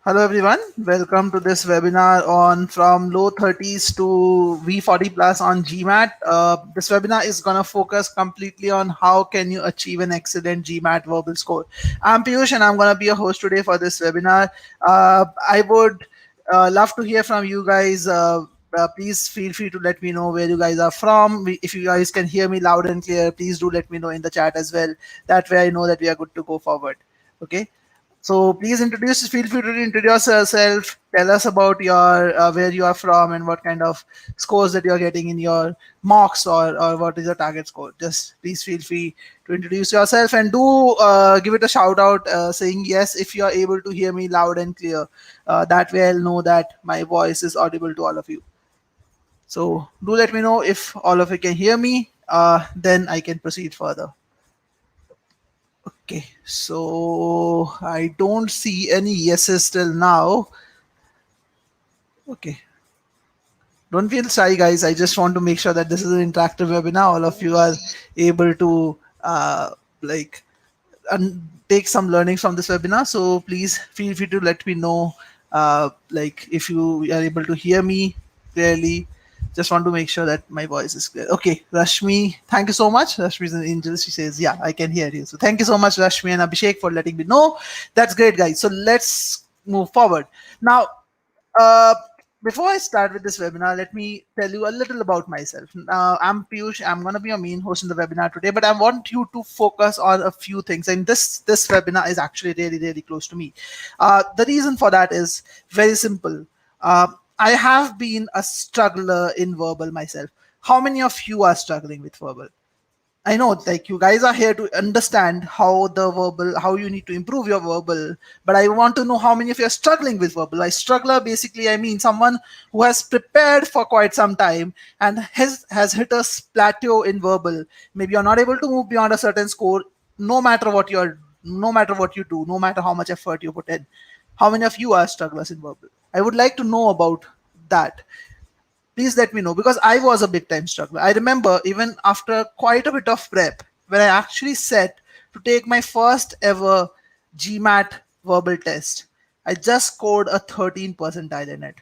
Hello everyone, welcome to this webinar on from low 30s to V40 plus on GMAT. This webinar is going to focus completely on how can you achieve an excellent GMAT verbal score. I'm Piyush and I'm going to be a host today for this webinar. I would love to hear from you guys. Please feel free to let me know where you guys are from. If you guys can hear me loud and clear, please do let me know in the chat as well. That way I know that we are good to go forward. Okay. So please feel free to introduce yourself. Tell us about your where you are from and what kind of scores that you are getting in your mocks or what is your target score. Just please feel free to introduce yourself and do give it a shout out saying yes if you are able to hear me loud and clear. That way I'll know that my voice is audible to all of you. So do let me know if all of you can hear me. Then I can proceed further. Okay, so I don't see any yeses till now. Okay, don't feel shy, guys. I just want to make sure that this is an interactive webinar. All of you are able to like take some learnings from this webinar. So please feel free to let me know, like if you are able to hear me clearly. Just want to make sure that my voice is clear. Okay, Rashmi, thank you so much. Rashmi is an angel. She says, yeah, I can hear you. So thank you so much, Rashmi and Abhishek, for letting me know. That's great, guys. So let's move forward. Now, uh, before I start with this webinar, let me tell you a little about myself. I'm Piyush. I'm going to be your main host in the webinar today, but I want you to focus on a few things. And this webinar is actually really, really close to me. The reason for that is very simple. I have been a struggler in verbal myself. How many of you are struggling with verbal? I know, like you guys are here to understand how you need to improve your verbal, but I want to know how many of you are struggling with verbal. By struggler, basically, I mean someone who has prepared for quite some time and has hit a plateau in verbal. Maybe you're not able to move beyond a certain score, no matter what you do, no matter how much effort you put in. How many of you are strugglers in verbal? I would like to know about that. Please let me know because I was a big time struggler. I remember even after quite a bit of prep, when I actually set to take my first ever GMAT verbal test, I just scored a 13 percentile in it.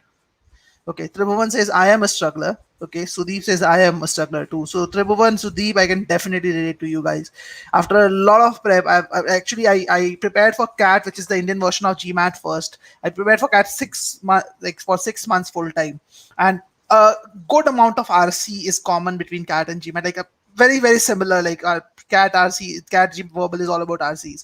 Okay, Tribhuvan says I am a struggler. Okay, Sudeep says I am a struggler too. So Tribhuvan, Sudeep, I can definitely relate to you guys. After a lot of prep, I prepared for CAT, which is the Indian version of GMAT first. I prepared for CAT 6 months, like for 6 months full time, and a good amount of RC is common between CAT and GMAT, like a very similar. Like CAT RC, CAT G verbal is all about RCs.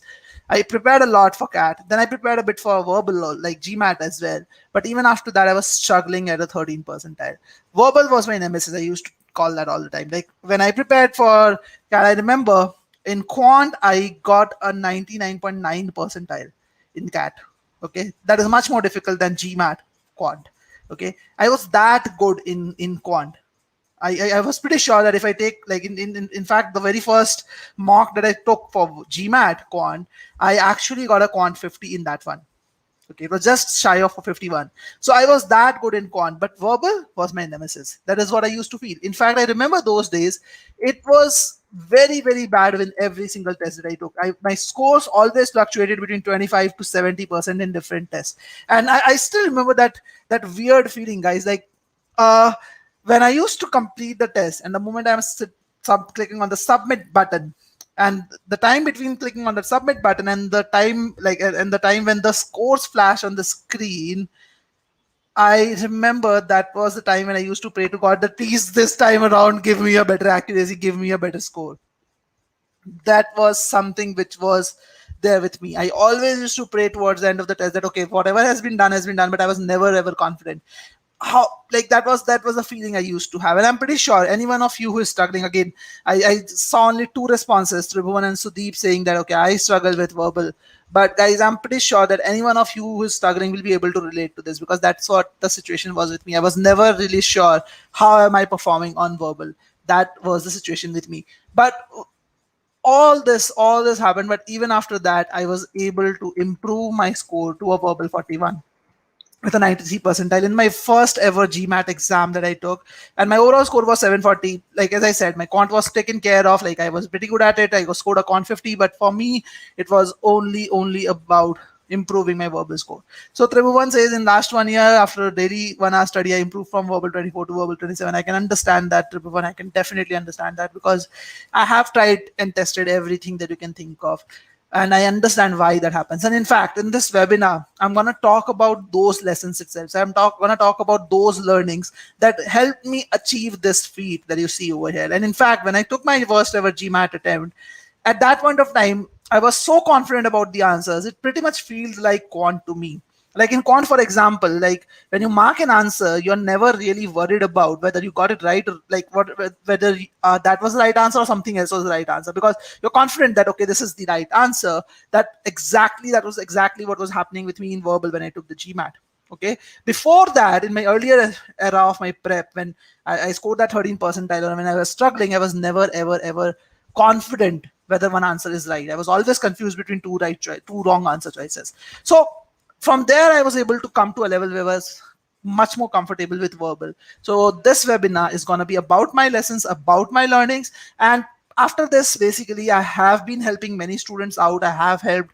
I prepared a lot for CAT. Then I prepared a bit for verbal, like GMAT as well. But even after that, I was struggling at a 13 percentile. Verbal was my nemesis. I used to call that all the time. Like when I prepared for CAT, I remember in quant, I got a 99.9 percentile in CAT. Okay, that is much more difficult than GMAT quant. Okay, I was that good in quant. I was pretty sure that if I take like in fact the very first mock that I took for GMAT quant, I actually got a quant 50 in that one. Okay, it was just shy of a 51. So I was that good in quant, but verbal was my nemesis. That is what I used to feel. In fact, I remember those days. It was very bad in every single test that I took. My scores always fluctuated between 25 to 70% in different tests, and I still remember that weird feeling, guys. Like, uh, when I used to complete the test, and the moment I'm clicking on the submit button, and the time between clicking on the submit button and the time and the time when the scores flash on the screen, I remember that was the time when I used to pray to God that please this time around give me a better accuracy, give me a better score. That was something which was there with me. I always used to pray towards the end of the test that okay, whatever has been done, but I was never ever confident. How, like, that was the feeling I used to have, and I'm pretty sure any one of you who is struggling, again, I saw only two responses, Tribhuvan and Sudeep, saying that okay, I struggle with verbal. But guys, I'm pretty sure that any one of you who is struggling will be able to relate to this, because that's what the situation was with me. I was never really sure how am I performing on verbal. That was the situation with me. But all this happened, but even after that I was able to improve my score to a verbal 41 with a 93 percentile in my first ever GMAT exam that I took. And my overall score was 740. Like, as I said, my quant was taken care of. Like, I was pretty good at it. I scored a quant 50, but for me, it was only about improving my verbal score. So Tribhuvan says in last 1 year, after a daily 1 hour study, I improved from verbal 24 to verbal 27. I can understand that, Tribhuvan. I can definitely understand that because I have tried and tested everything that you can think of. And I understand why that happens. And in fact, in this webinar, I'm going to talk about those lessons itself. So I'm going to talk about those learnings that helped me achieve this feat that you see over here. And in fact, when I took my first ever GMAT attempt, at that point of time, I was so confident about the answers. It pretty much feels like quant to me. Like in quant, for example, like when you mark an answer, you're never really worried about whether you got it right or like whether that was the right answer or something else was the right answer, because you're confident that okay, this is the right answer. That was exactly what was happening with me in verbal when I took the GMAT. Okay, before that, in my earlier era of my prep, when I scored that 13 percentile, and when I was struggling, I was never ever confident whether one answer is right. I was always confused between two wrong answer choices. So from there, I was able to come to a level where I was much more comfortable with verbal. So this webinar is going to be about my lessons, about my learnings. And after this, basically, I have been helping many students out. I have helped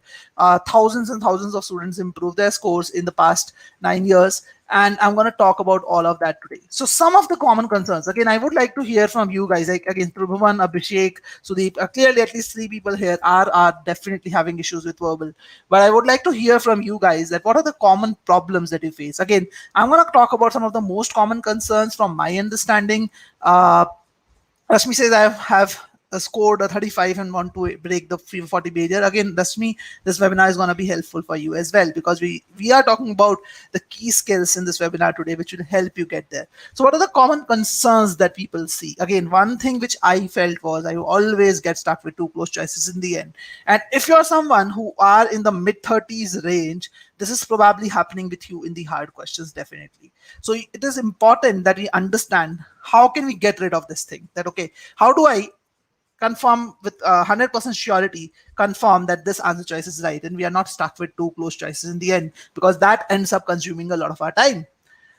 thousands and thousands of students improve their scores in the past 9 years. And I'm going to talk about all of that today. So some of the common concerns, again, I would like to hear from you guys. Like again, Prabhuvan, Abhishek, Sudeep, clearly at least 3 people here are definitely having issues with verbal. But I would like to hear from you guys that what are the common problems that you face. Again, I'm going to talk about some of the most common concerns from my understanding. Rashmi says I have scored a 35 and want to break the V40 barrier. Again, Rashmi, this webinar is going to be helpful for you as well, because we are talking about the key skills in this webinar today, which will help you get there. So what are the common concerns that people see? Again, one thing which I felt was I always get stuck with too close choices in the end. And if you're someone who are in the mid-30s range, this is probably happening with you in the hard questions, definitely. So it is important that we understand how can we get rid of this thing, that okay, how do I confirm with 100% surety, confirm that this answer choice is right, and we are not stuck with two close choices in the end, because that ends up consuming a lot of our time.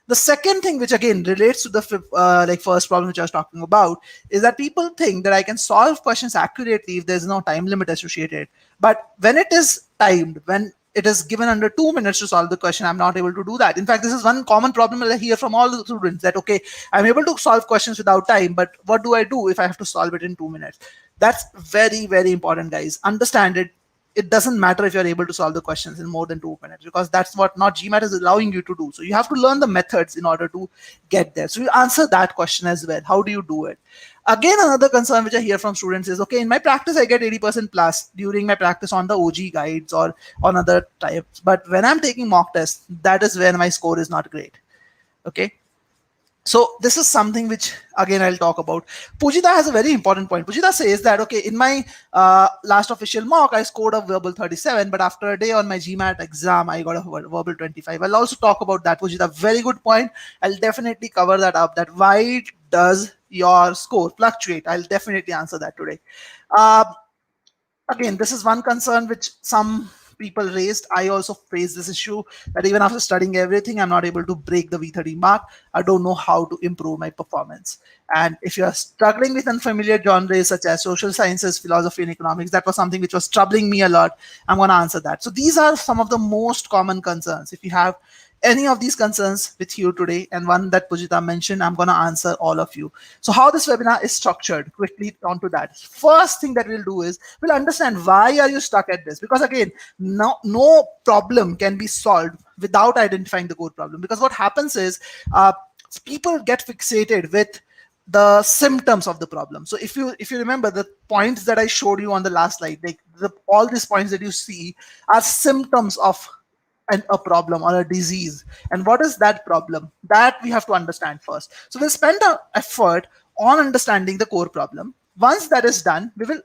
The second thing, which again relates to the like first problem which I was talking about, is that people think that I can solve questions accurately if there's no time limit associated. But when it is timed, when it is given under 2 minutes to solve the question, I'm not able to do that. In fact, this is one common problem I hear from all the students, that okay, I'm able to solve questions without time, but what do I do if I have to solve it in 2 minutes? That's very important, guys. Understand it. It doesn't matter if you're able to solve the questions in more than 2 minutes, because that's what not GMAT is allowing you to do. So you have to learn the methods in order to get there. So you answer that question as well. How do you do it? Again, another concern which I hear from students is, okay, in my practice, I get 80% plus during my practice on the OG guides or on other types. But when I'm taking mock tests, that is when my score is not great. Okay. So this is something which, again, I'll talk about. Pujita has a very important point. Pujita says that, okay, in my last official mock, I scored a verbal 37, but after a day on my GMAT exam, I got a verbal 25. I'll also talk about that, Pujita. Very good point. I'll definitely cover that up, that why does your score fluctuate? I'll definitely answer that today. Again, this is one concern which some people raised. I also face this issue, that even after studying everything, I'm not able to break the V30 mark. I don't know how to improve my performance. And if you're struggling with unfamiliar genres such as social sciences, philosophy, and economics, that was something which was troubling me a lot. I'm going to answer that. So these are some of the most common concerns. If you have any of these concerns with you today, and one that Pujita mentioned, I'm going to answer all of you. So how this webinar is structured, quickly onto that. First thing that we'll do is we'll understand why are you stuck at this, because again, no problem can be solved without identifying the core problem. Because what happens is people get fixated with the symptoms of the problem. So if you remember the points that I showed you on the last slide, like all these points that you see are symptoms of a problem or a disease. And what is that problem? That we have to understand first. So we'll spend our effort on understanding the core problem. Once that is done, we'll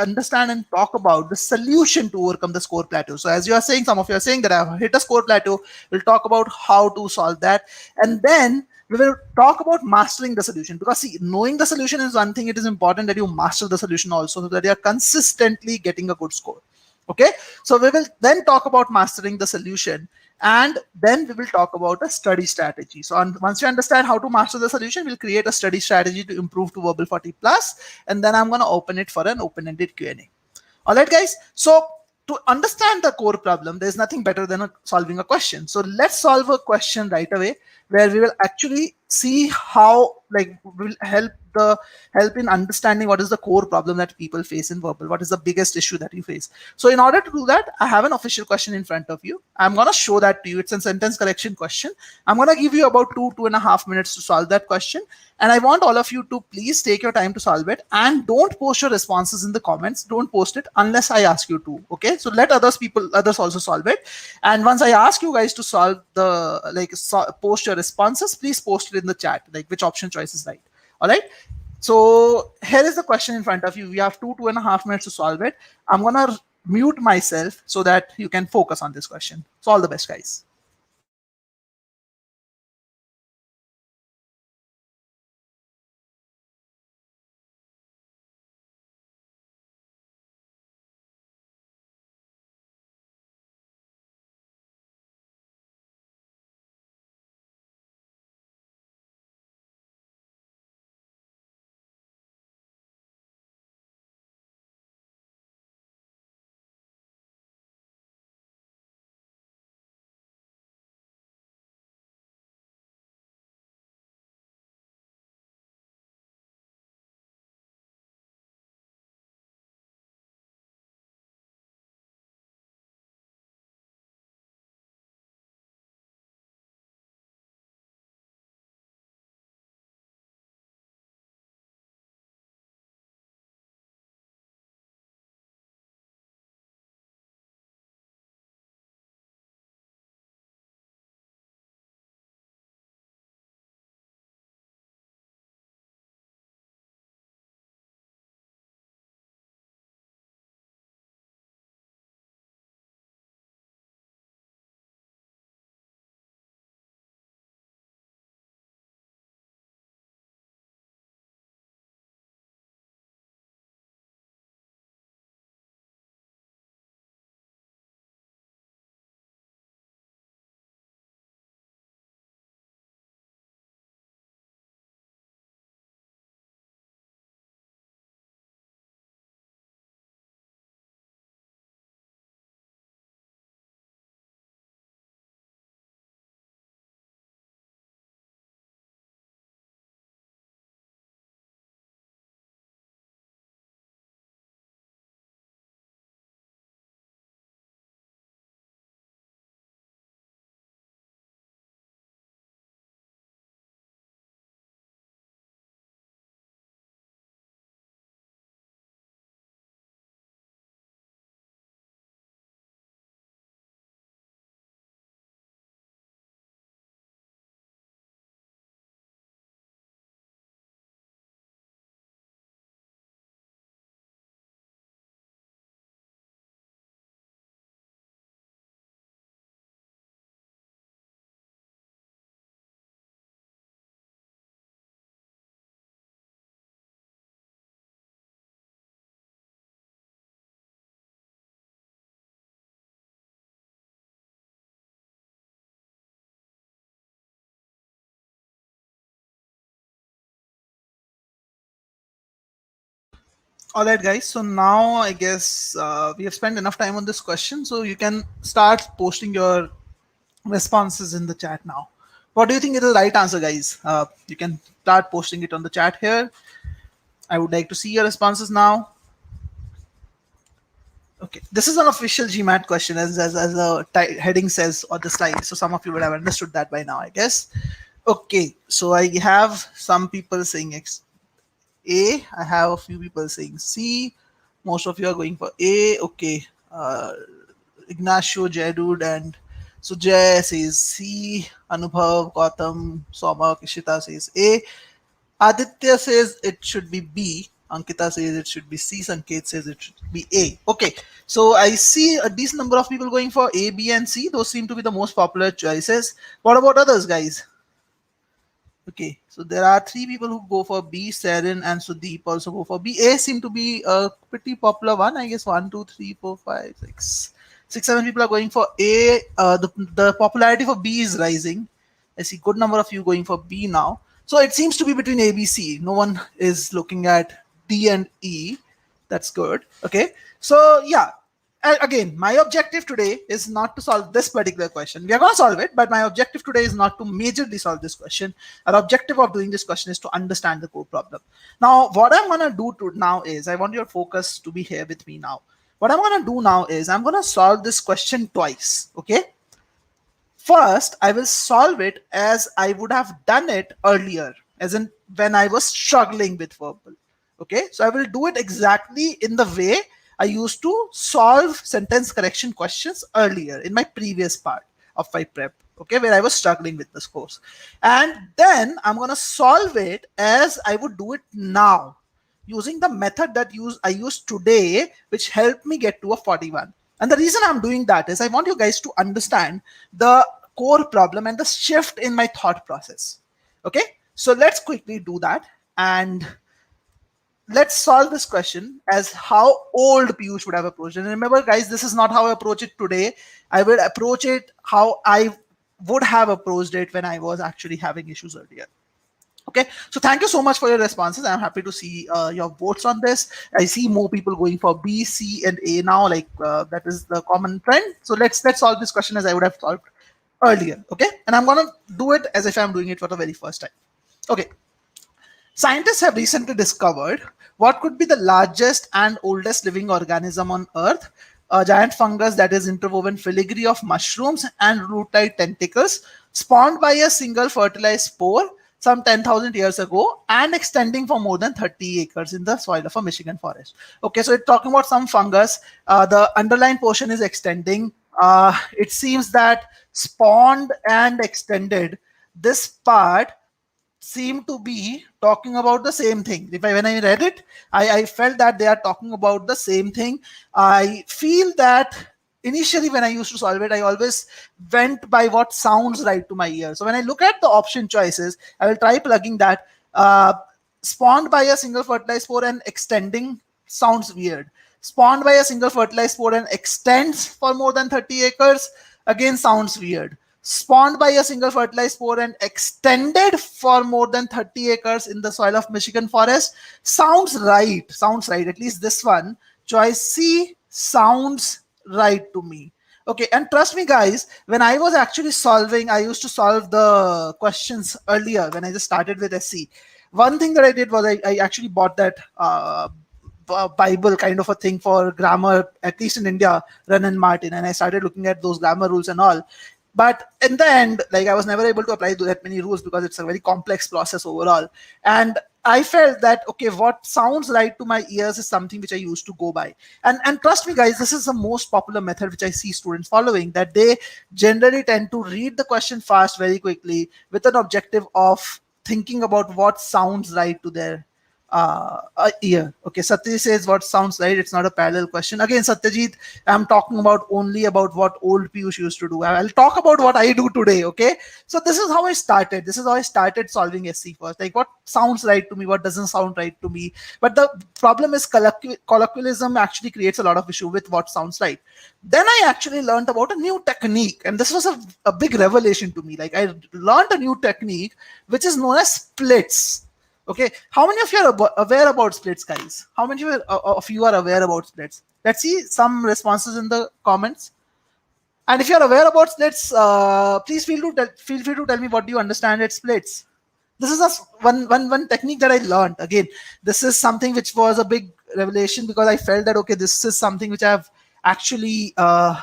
understand and talk about the solution to overcome the score plateau. So as you are saying, some of you are saying that I've hit a score plateau, we'll talk about how to solve that. And then we will talk about mastering the solution, because see, knowing the solution is one thing. It is important that you master the solution also, so that you are consistently getting a good score. Okay, so we will then talk about mastering the solution, and then we will talk about a study strategy. So once you understand how to master the solution, we'll create a study strategy to improve to verbal 40 plus, and then I'm going to open it for an open-ended Q&A. All right, guys. So to understand the core problem, there's nothing better than solving a question. So let's solve a question right away, where we will actually see how, like, will help in understanding what is the core problem that people face in verbal, what is the biggest issue that you face. So in order to do that, I have an official question in front of you. I'm going to show that to you. It's a sentence correction question. I'm going to give you about 2.5 minutes to solve that question, and I want all of you to please take your time to solve it, and don't post your responses in the comments. Don't post it unless I ask you to. Okay, so let others also solve it, and once I ask you guys to solve the, post your responses, please post it in the chat, like which option choice is right. All right, so here is the question in front of you. We have 2.5 minutes to solve it. I'm gonna mute myself so that you can focus on this question. So all the best, guys. All right, guys. So now I guess we have spent enough time on this question, so you can start posting your responses in the chat now. What do you think is the right answer, guys? You can start posting it on the chat here. I would like to see your responses now. Okay, this is an official GMAT question, as the heading says on the slide. So some of you would have understood that by now, I guess. Okay, so I have some people saying A. I have a few people saying C. Most of you are going for A. Okay, Ignacio, Jadud, and so Jay says C. Anubhav, Gautam, Soma, Kishita says A. Aditya says it should be B. Ankita says it should be C. Sanket says it should be A. Okay, so I see a decent number of people going for A, B, and C. Those seem to be the most popular choices. What about others, guys? Okay, so there are three people who go for B. Saren and Sudeep also go for B. A seem to be a pretty popular one. I guess 1, 2, 3, 4, 5, 6, 6, 7 people are going for A. The popularity for B is rising. I see good number of you going for B now. So it seems to be between A, B, C. No one is looking at D and E. That's good. Okay. So yeah, again, my objective today is not to solve this particular question. We are going to solve it, but my objective today is not to majorly solve this question. Our objective of doing this question is to understand the core problem. Now, what I'm going to do now is, I want your focus to be here with me now. What I'm going to do now is I'm going to solve this question twice. Okay. First, I will solve it as I would have done it earlier, as in when I was struggling with verbal. Okay, so I will do it exactly in the way I used to solve sentence correction questions earlier in my previous part of my prep. Okay, where I was struggling with this course. And then I'm going to solve it as I would do it now, using the method that I used today, which helped me get to a 41. And the reason I'm doing that is I want you guys to understand the core problem and the shift in my thought process. Okay, so let's quickly do that. And let's solve this question as how old Piyush would have approached it. And remember, guys, this is not how I approach it today. I will approach it how I would have approached it when I was actually having issues earlier. Okay, so thank you so much for your responses. I'm happy to see your votes on this. I see more people going for B, C, and A now. Like that is the common trend. So let's solve this question as I would have solved earlier. Okay, and I'm gonna do it as if I'm doing it for the very first time. Okay. Scientists have recently discovered what could be the largest and oldest living organism on Earth, a giant fungus that is interwoven filigree of mushrooms and root-like tentacles, spawned by a single fertilized spore some 10,000 years ago and extending for more than 30 acres in the soil of a Michigan forest. Okay, so it's talking about some fungus. The underlying portion is extending. It seems that spawned and extended, this part seem to be talking about the same thing. When I read it, I felt that they are talking about the same thing. I feel that initially when I used to solve it, I always went by what sounds right to my ear. So when I look at the option choices, I will try plugging that. Spawned by a single fertilized spore and extending sounds weird. Spawned by a single fertilized spore and extends for more than 30 acres, again sounds weird. Spawned by a single fertilized spore and extended for more than 30 acres in the soil of Michigan forest sounds right. Sounds right. At least this one, choice C, sounds right to me. Okay, and trust me, guys, when I was actually solving, I used to solve the questions earlier when I just started with SC. One thing that I did was I actually bought that Bible kind of a thing for grammar, at least in India, Run and Martin, and I started looking at those grammar rules and all. But in the end, like I was never able to apply that many rules because it's a very complex process overall. And I felt that, okay, what sounds right to my ears is something which I used to go by. And trust me, guys, this is the most popular method which I see students following, that they generally tend to read the question fast very quickly with an objective of thinking about what sounds right to their ear. Okay, Satyajit says what sounds right. It's not a parallel question. Again, Satyajit, I'm talking about only about what old Piyush used to do. I'll talk about what I do today. Okay, so this is how I started. This is how I started solving SC first. Like what sounds right to me, what doesn't sound right to me. But the problem is colloquialism actually creates a lot of issue with what sounds right. Then I actually learned about a new technique, and this was a big revelation to me. Like I learned a new technique which is known as splits. Okay, how many of you are aware about splits, guys? How many of you are aware about splits? Let's see some responses in the comments. And if you are aware about splits, please feel free to tell me what do you understand at splits. This is one technique that I learned. Again, this is something which was a big revelation because I felt that, okay, this is something which I have actually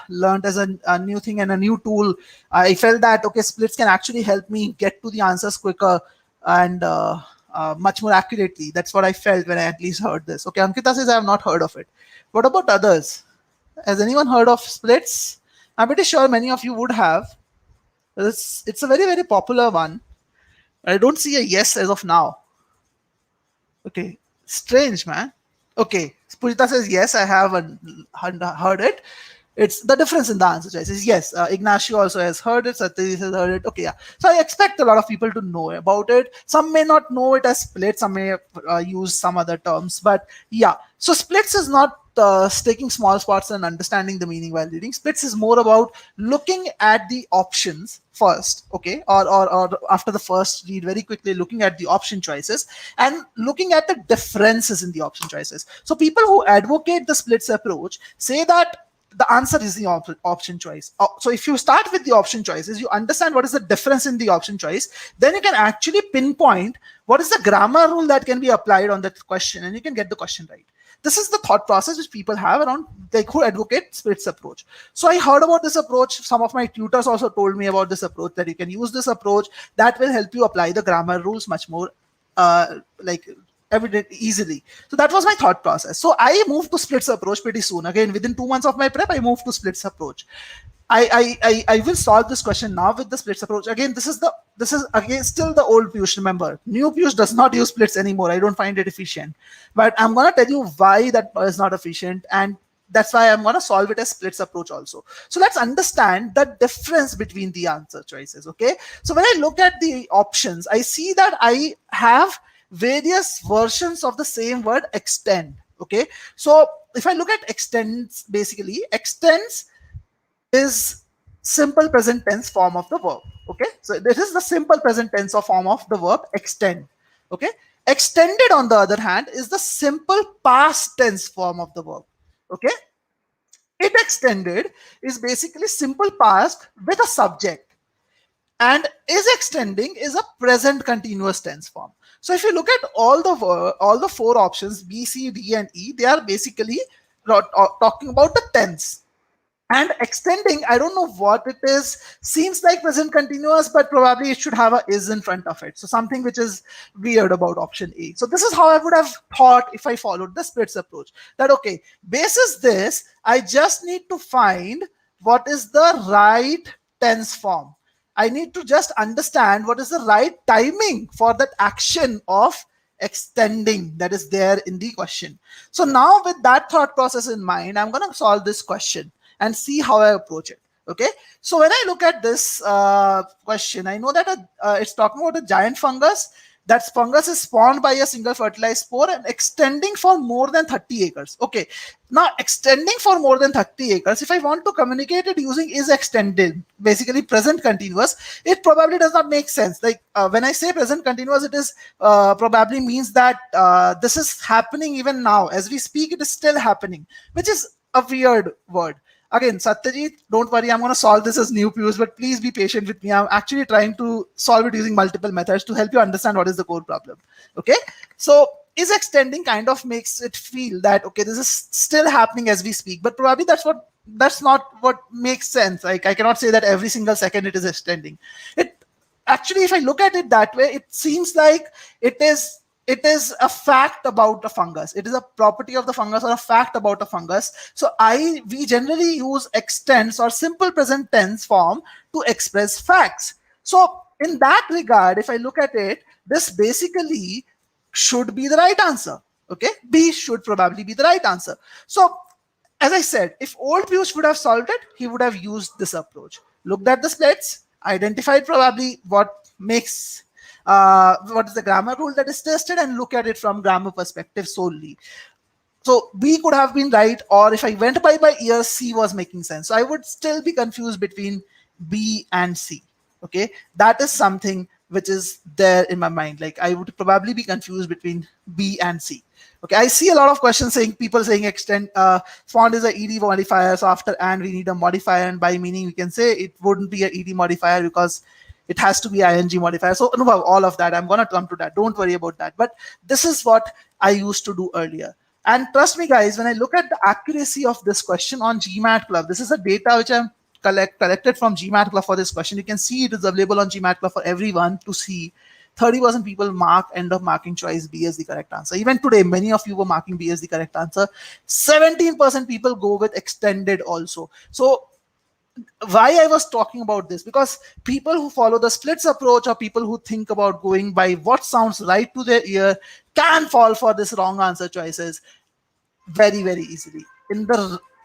learned as a new thing and a new tool. I felt that, okay, splits can actually help me get to the answers quicker and much more accurately. That's what I felt when I at least heard this. Okay, Ankita says I have not heard of it. What about others? Has anyone heard of splits? I'm pretty sure many of you would have. It's a very, very popular one. I don't see a yes as of now. Okay, strange, man. Okay, Pujita says yes, I have heard it. It's the difference in the answer choices. Yes, Ignacio also has heard it. Satyajit has heard it. Okay, yeah. So I expect a lot of people to know about it. Some may not know it as splits. Some may use some other terms. But yeah, so splits is not taking small spots and understanding the meaning while reading. Splits is more about looking at the options first, okay, or after the first read, very quickly looking at the option choices and looking at the differences in the option choices. So people who advocate the splits approach say that the answer is the option choice. So if you start with the option choices, you understand what is the difference in the option choice, then you can actually pinpoint what is the grammar rule that can be applied on that question, and you can get the question right. This is the thought process which people have around, like, who advocate splits approach. So I heard about this approach. Some of my tutors also told me about this approach, that you can use this approach that will help you apply the grammar rules much more like evident easily. So that was my thought process. So I moved to splits approach pretty soon. Again, within 2 months of my prep, I moved to splits approach. I will solve this question now with the splits approach. Again, this is again still the old Piyush. Remember, new Piyush does not use splits anymore. I don't find it efficient, but I'm gonna tell you why that is not efficient, and that's why I'm gonna solve it as splits approach also. So let's understand the difference between the answer choices. Okay, so when I look at the options, I see that I have various versions of the same word extend. Okay, so if I look at extends, basically extends is simple present tense form of the verb. Okay, so this is the simple present tense or form of the verb extend. Okay, extended on the other hand is the simple past tense form of the verb. Okay, it extended is basically simple past with a subject, and is extending is a present continuous tense form. So if you look at all the four options B, C, D, and E, they are basically talking about the tense. And extending, I don't know what it is, seems like present continuous, but probably it should have a is in front of it. So something which is weird about option A. So this is how I would have thought if I followed the splits approach. That okay, basis this, I just need to find what is the right tense form. I need to just understand what is the right timing for that action of extending that is there in the question. So now with that thought process in mind, I'm going to solve this question and see how I approach it. Okay, so when I look at this question, I know that it's talking about a giant fungus. That fungus is spawned by a single fertilized spore and extending for more than 30 acres. Okay, now extending for more than 30 acres, if I want to communicate it using is extended, basically present continuous, it probably does not make sense. Like when I say present continuous, it is probably means that this is happening even now. As we speak, it is still happening, which is a weird word. Again, Satyajit, don't worry, I'm going to solve this as new Piyush, but please be patient with me. I'm actually trying to solve it using multiple methods to help you understand what is the core problem. Okay, so is extending kind of makes it feel that, okay, this is still happening as we speak, but probably that's not what makes sense. Like I cannot say that every single second it is extending. It actually, if I look at it that way, it seems like it is a fact about a fungus. It is a property of the fungus or a fact about a fungus. So we generally use extends or simple present tense form to express facts. So in that regard, if I look at it, this basically should be the right answer. Okay, B should probably be the right answer. So as I said, if old Piyush would have solved it, he would have used this approach. Looked at the splits, identified probably what makes what is the grammar rule that is tested, and look at it from grammar perspective solely. So B could have been right, or if I went by my ear, C was making sense. So I would still be confused between B and C. Okay, that is something which is there in my mind. Like I would probably be confused between B and C. Okay, I see a lot of questions saying, people saying extend font is a ed modifier, so after and we need a modifier, and by meaning we can say it wouldn't be a ed modifier because it has to be ing modifier. So no, all of that, I'm going to come to that. Don't worry about that. But this is what I used to do earlier. And trust me, guys, when I look at the accuracy of this question on GMAT Club, this is a data which I'm collected from GMAT Club for this question. You can see it is available on GMAT Club for everyone to see. 30% people end up marking choice B as the correct answer. Even today, many of you were marking B as the correct answer. 17% people go with extended also. So why I was talking about this, because people who follow the splits approach or people who think about going by what sounds right to their ear can fall for this wrong answer choices very, very easily.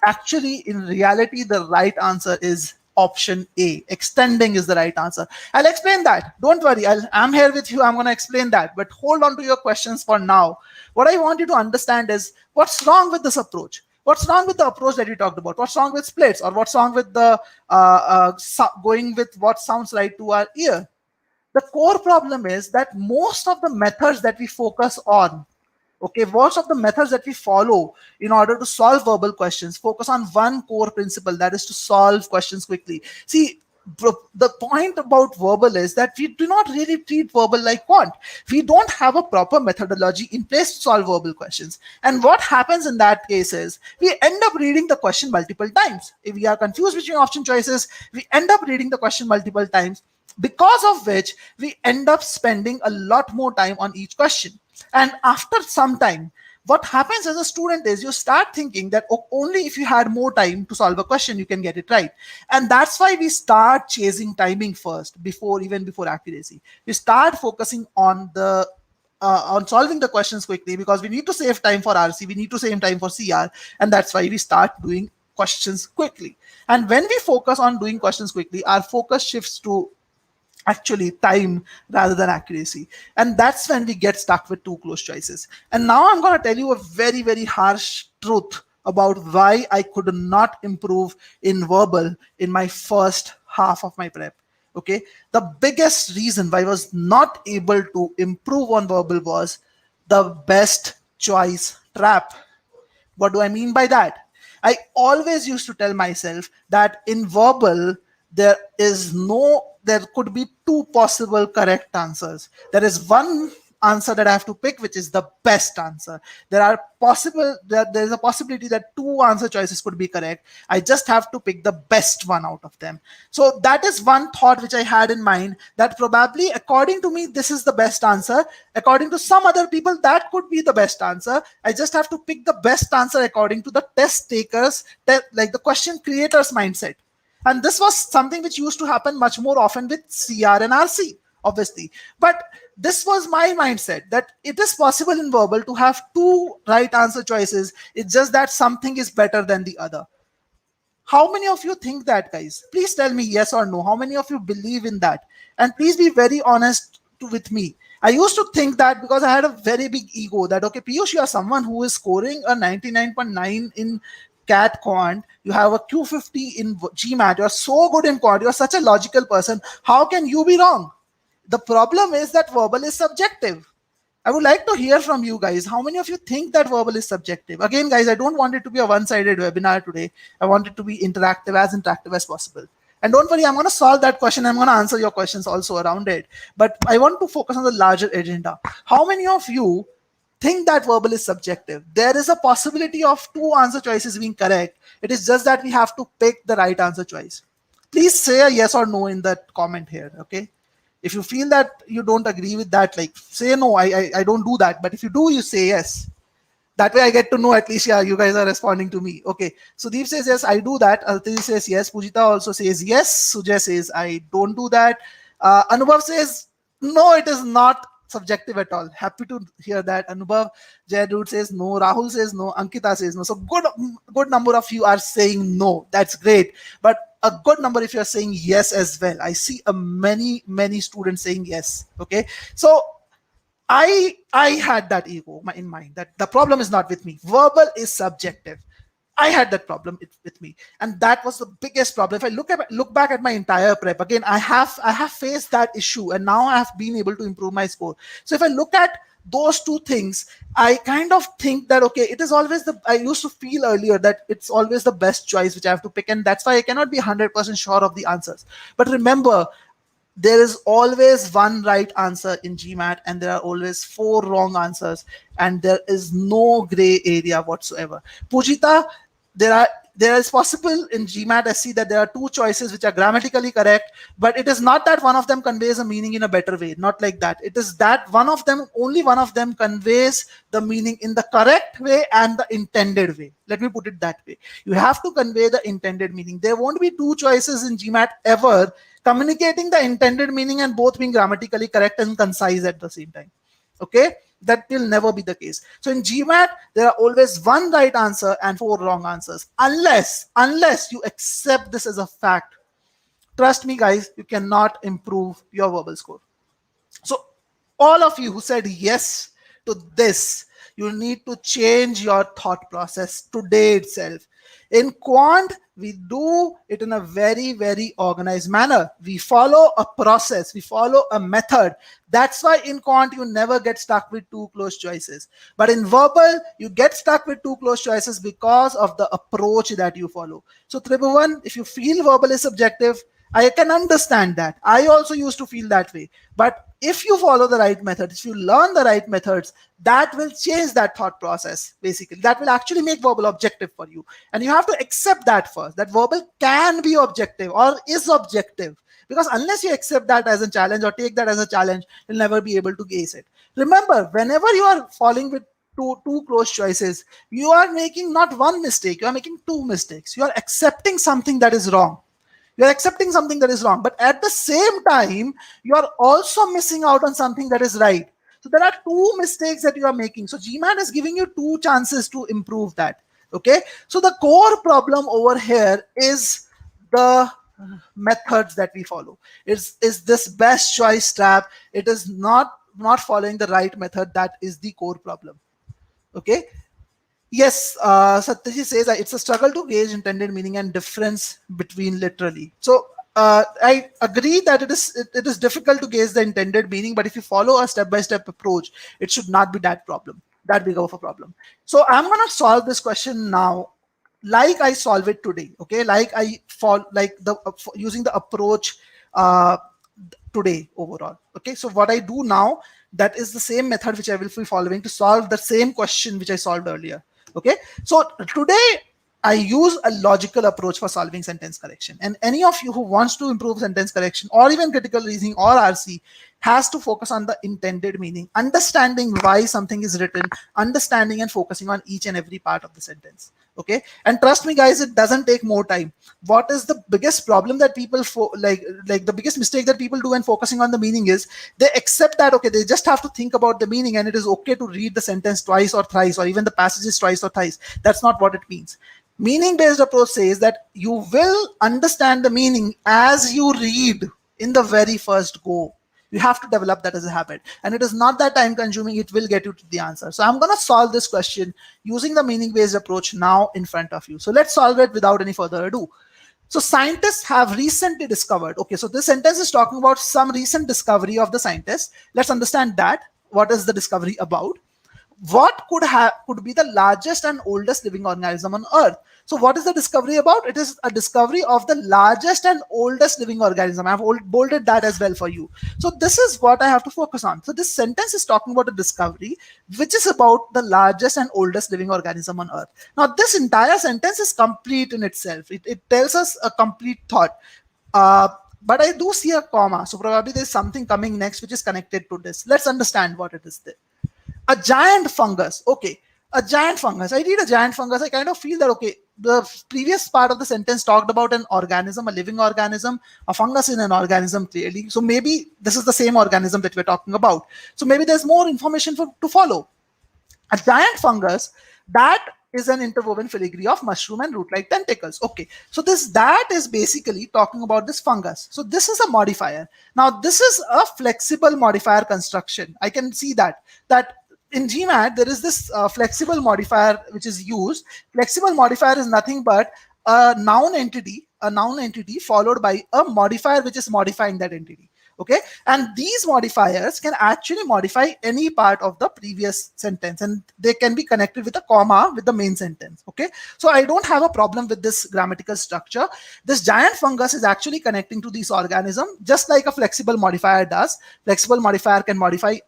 Actually, in reality, the right answer is option A. Extending is the right answer. I'll explain that. Don't worry. I'm here with you. I'm going to explain that. But hold on to your questions for now. What I want you to understand is what's wrong with this approach. What's wrong with the approach that we talked about? What's wrong with splits? Or what's wrong with the going with what sounds right to our ear? The core problem is that most of the methods that we focus on Okay, most of the methods that we follow in order to solve verbal questions focus on one core principle, that is to solve questions quickly. See, the point about verbal is that we do not really treat verbal like quant. We don't have a proper methodology in place to solve verbal questions. And what happens in that case is we end up reading the question multiple times. If we are confused between option choices, we end up reading the question multiple times, because of which we end up spending a lot more time on each question. And after some time, what happens as a student is you start thinking that only if you had more time to solve a question you can get it right. And that's why we start chasing timing first, before accuracy. We start focusing on solving the questions quickly, because we need to save time for RC, we need to save time for CR, and that's why we start doing questions quickly. And when we focus on doing questions quickly, our focus shifts to actually time rather than accuracy. And that's when we get stuck with too close choices. And now I'm going to tell you a very, very harsh truth about why I could not improve in verbal in my first half of my prep. Okay. The biggest reason why I was not able to improve on verbal was the best choice trap. What do I mean by that? I always used to tell myself that in verbal, there could be two possible correct answers. There is one answer that I have to pick, which is the best answer. There is a possibility that two answer choices could be correct. I just have to pick the best one out of them. So that is one thought which I had in mind, that probably according to me, this is the best answer. According to some other people, that could be the best answer. I just have to pick the best answer according to the test takers, like the question creators mindset. And this was something which used to happen much more often with CR and RC, obviously. But this was my mindset, that it is possible in verbal to have two right answer choices. It's just that something is better than the other. How many of you think that, guys? Please tell me yes or no. How many of you believe in that? And please be very honest with me. I used to think that because I had a very big ego that, okay, Piyush, you are someone who is scoring a 99.9 in CAT quant, you have a Q50 in GMAT, you're so good in quant, you're such a logical person. How can you be wrong? The problem is that verbal is subjective. I would like to hear from you guys. How many of you think that verbal is subjective? Again, guys, I don't want it to be a one-sided webinar today. I want it to be interactive as possible. And don't worry, I'm going to solve that question. I'm going to answer your questions also around it. But I want to focus on the larger agenda. How many of you think that verbal is subjective? There is a possibility of two answer choices being correct. It is just that we have to pick the right answer choice. Please say a yes or no in that comment here, okay? If you feel that you don't agree with that, like say no, I don't do that. But if you do, you say yes. That way I get to know at least, yeah, you guys are responding to me. Okay. Sudeep says yes, I do that. Altili says yes. Pujita also says yes. Sujay says I don't do that. Anubhav says no, it is not subjective at all. Happy to hear that. Anubhav, Jayadud says no. Rahul says no. Ankita says no. So good number of you are saying no. That's great. But a good number if you're saying yes as well. I see a many students saying yes. Okay. So I had that ego in mind that the problem is not with me. Verbal is subjective. I had that problem with me, and that was the biggest problem. If I look back at my entire prep again, I have faced that issue, and now I have been able to improve my score. So if I look at those two things, I kind of think that okay, it is always I used to feel earlier that it's always the best choice which I have to pick, and that's why I cannot be 100% sure of the answers. But remember, there is always one right answer in GMAT, and there are always four wrong answers, and there is no gray area whatsoever. Pujita, there is possible in GMAT SC that there are two choices which are grammatically correct, but it is not that one of them conveys a meaning in a better way. Not like that. It is that only one of them conveys the meaning in the correct way and the intended way. Let me put it that way. You have to convey the intended meaning. There won't be two choices in GMAT ever communicating the intended meaning and both being grammatically correct and concise at the same time. Okay, that will never be the case. So in GMAT, there are always one right answer and four wrong answers, unless you accept this as a fact. Trust me, guys, you cannot improve your verbal score. So all of you who said yes to this, you need to change your thought process today itself. In quant, we do it in a very, very organized manner. We follow a process, we follow a method. That's why in quant, you never get stuck with two close choices. But in verbal, you get stuck with two close choices because of the approach that you follow. So, Tribhuvan, if you feel verbal is subjective, I can understand that. I also used to feel that way. But if you follow the right methods, if you learn the right methods, that will change that thought process, basically. That will actually make verbal objective for you. And you have to accept that first, that verbal can be objective or is objective. Because unless you accept that as a challenge or take that as a challenge, you'll never be able to ace it. Remember, whenever you are falling with two close choices, you are making not one mistake, you are making two mistakes. You are accepting something that is wrong. You're accepting something that is wrong, but at the same time, you are also missing out on something that is right. So there are two mistakes that you are making. So GMAT is giving you two chances to improve that. Okay. So the core problem over here is the methods that we follow. Is this best choice trap? It is not following the right method. That is the core problem. Okay. Yes, Satyaji says that it's a struggle to gauge intended meaning and difference between literally. So I agree that it is difficult to gauge the intended meaning, but if you follow a step-by-step approach, it should not be that big of a problem. So I'm gonna solve this question now, like I solve it today. Okay, like I fall like the using the approach uh, today overall. Okay, so what I do now, that is the same method which I will be following to solve the same question which I solved earlier. Okay, so today I use a logical approach for solving sentence correction, and any of you who wants to improve sentence correction or even critical reasoning or RC has to focus on the intended meaning, understanding why something is written, understanding and focusing on each and every part of the sentence. Okay, and trust me guys, it doesn't take more time. What is the biggest problem that people like the biggest mistake that people do when focusing on the meaning is they accept that okay, they just have to think about the meaning and it is okay to read the sentence twice or thrice or even the passages twice or thrice. That's not what it means. Meaning based approach says that you will understand the meaning as you read in the very first go. You have to develop that as a habit, and it is not that time consuming. It will get you to the answer. So I'm going to solve this question using the meaning based approach now in front of you. So let's solve it without any further ado. So scientists have recently discovered, okay, so this sentence is talking about some recent discovery of the scientists. Let's understand that. What is the discovery about? What could be the largest and oldest living organism on earth? So what is the discovery about? It is a discovery of the largest and oldest living organism. I have bolded that as well for you. So this is what I have to focus on. So this sentence is talking about a discovery which is about the largest and oldest living organism on earth. Now this entire sentence is complete in itself. It tells us a complete thought. But I do see a comma, so probably there's something coming next which is connected to this. Let's understand what it is there. A giant fungus. Okay, a giant fungus. I read a giant fungus. I kind of feel that, okay, the previous part of the sentence talked about an organism, a living organism. A fungus is an organism, clearly. So maybe this is the same organism that we're talking about. So maybe there's more information to follow. A giant fungus, that is an interwoven filigree of mushroom and root-like tentacles. Okay, so that is basically talking about this fungus. So this is a modifier. Now this is a flexible modifier construction. I can see that in GMAT, there is this flexible modifier which is used. Flexible modifier is nothing but a noun entity followed by a modifier which is modifying that entity. Okay, and these modifiers can actually modify any part of the previous sentence, and they can be connected with a comma with the main sentence. Okay, so I don't have a problem with this grammatical structure. This giant fungus is actually connecting to this organism just like a flexible modifier does. Flexible modifier can modify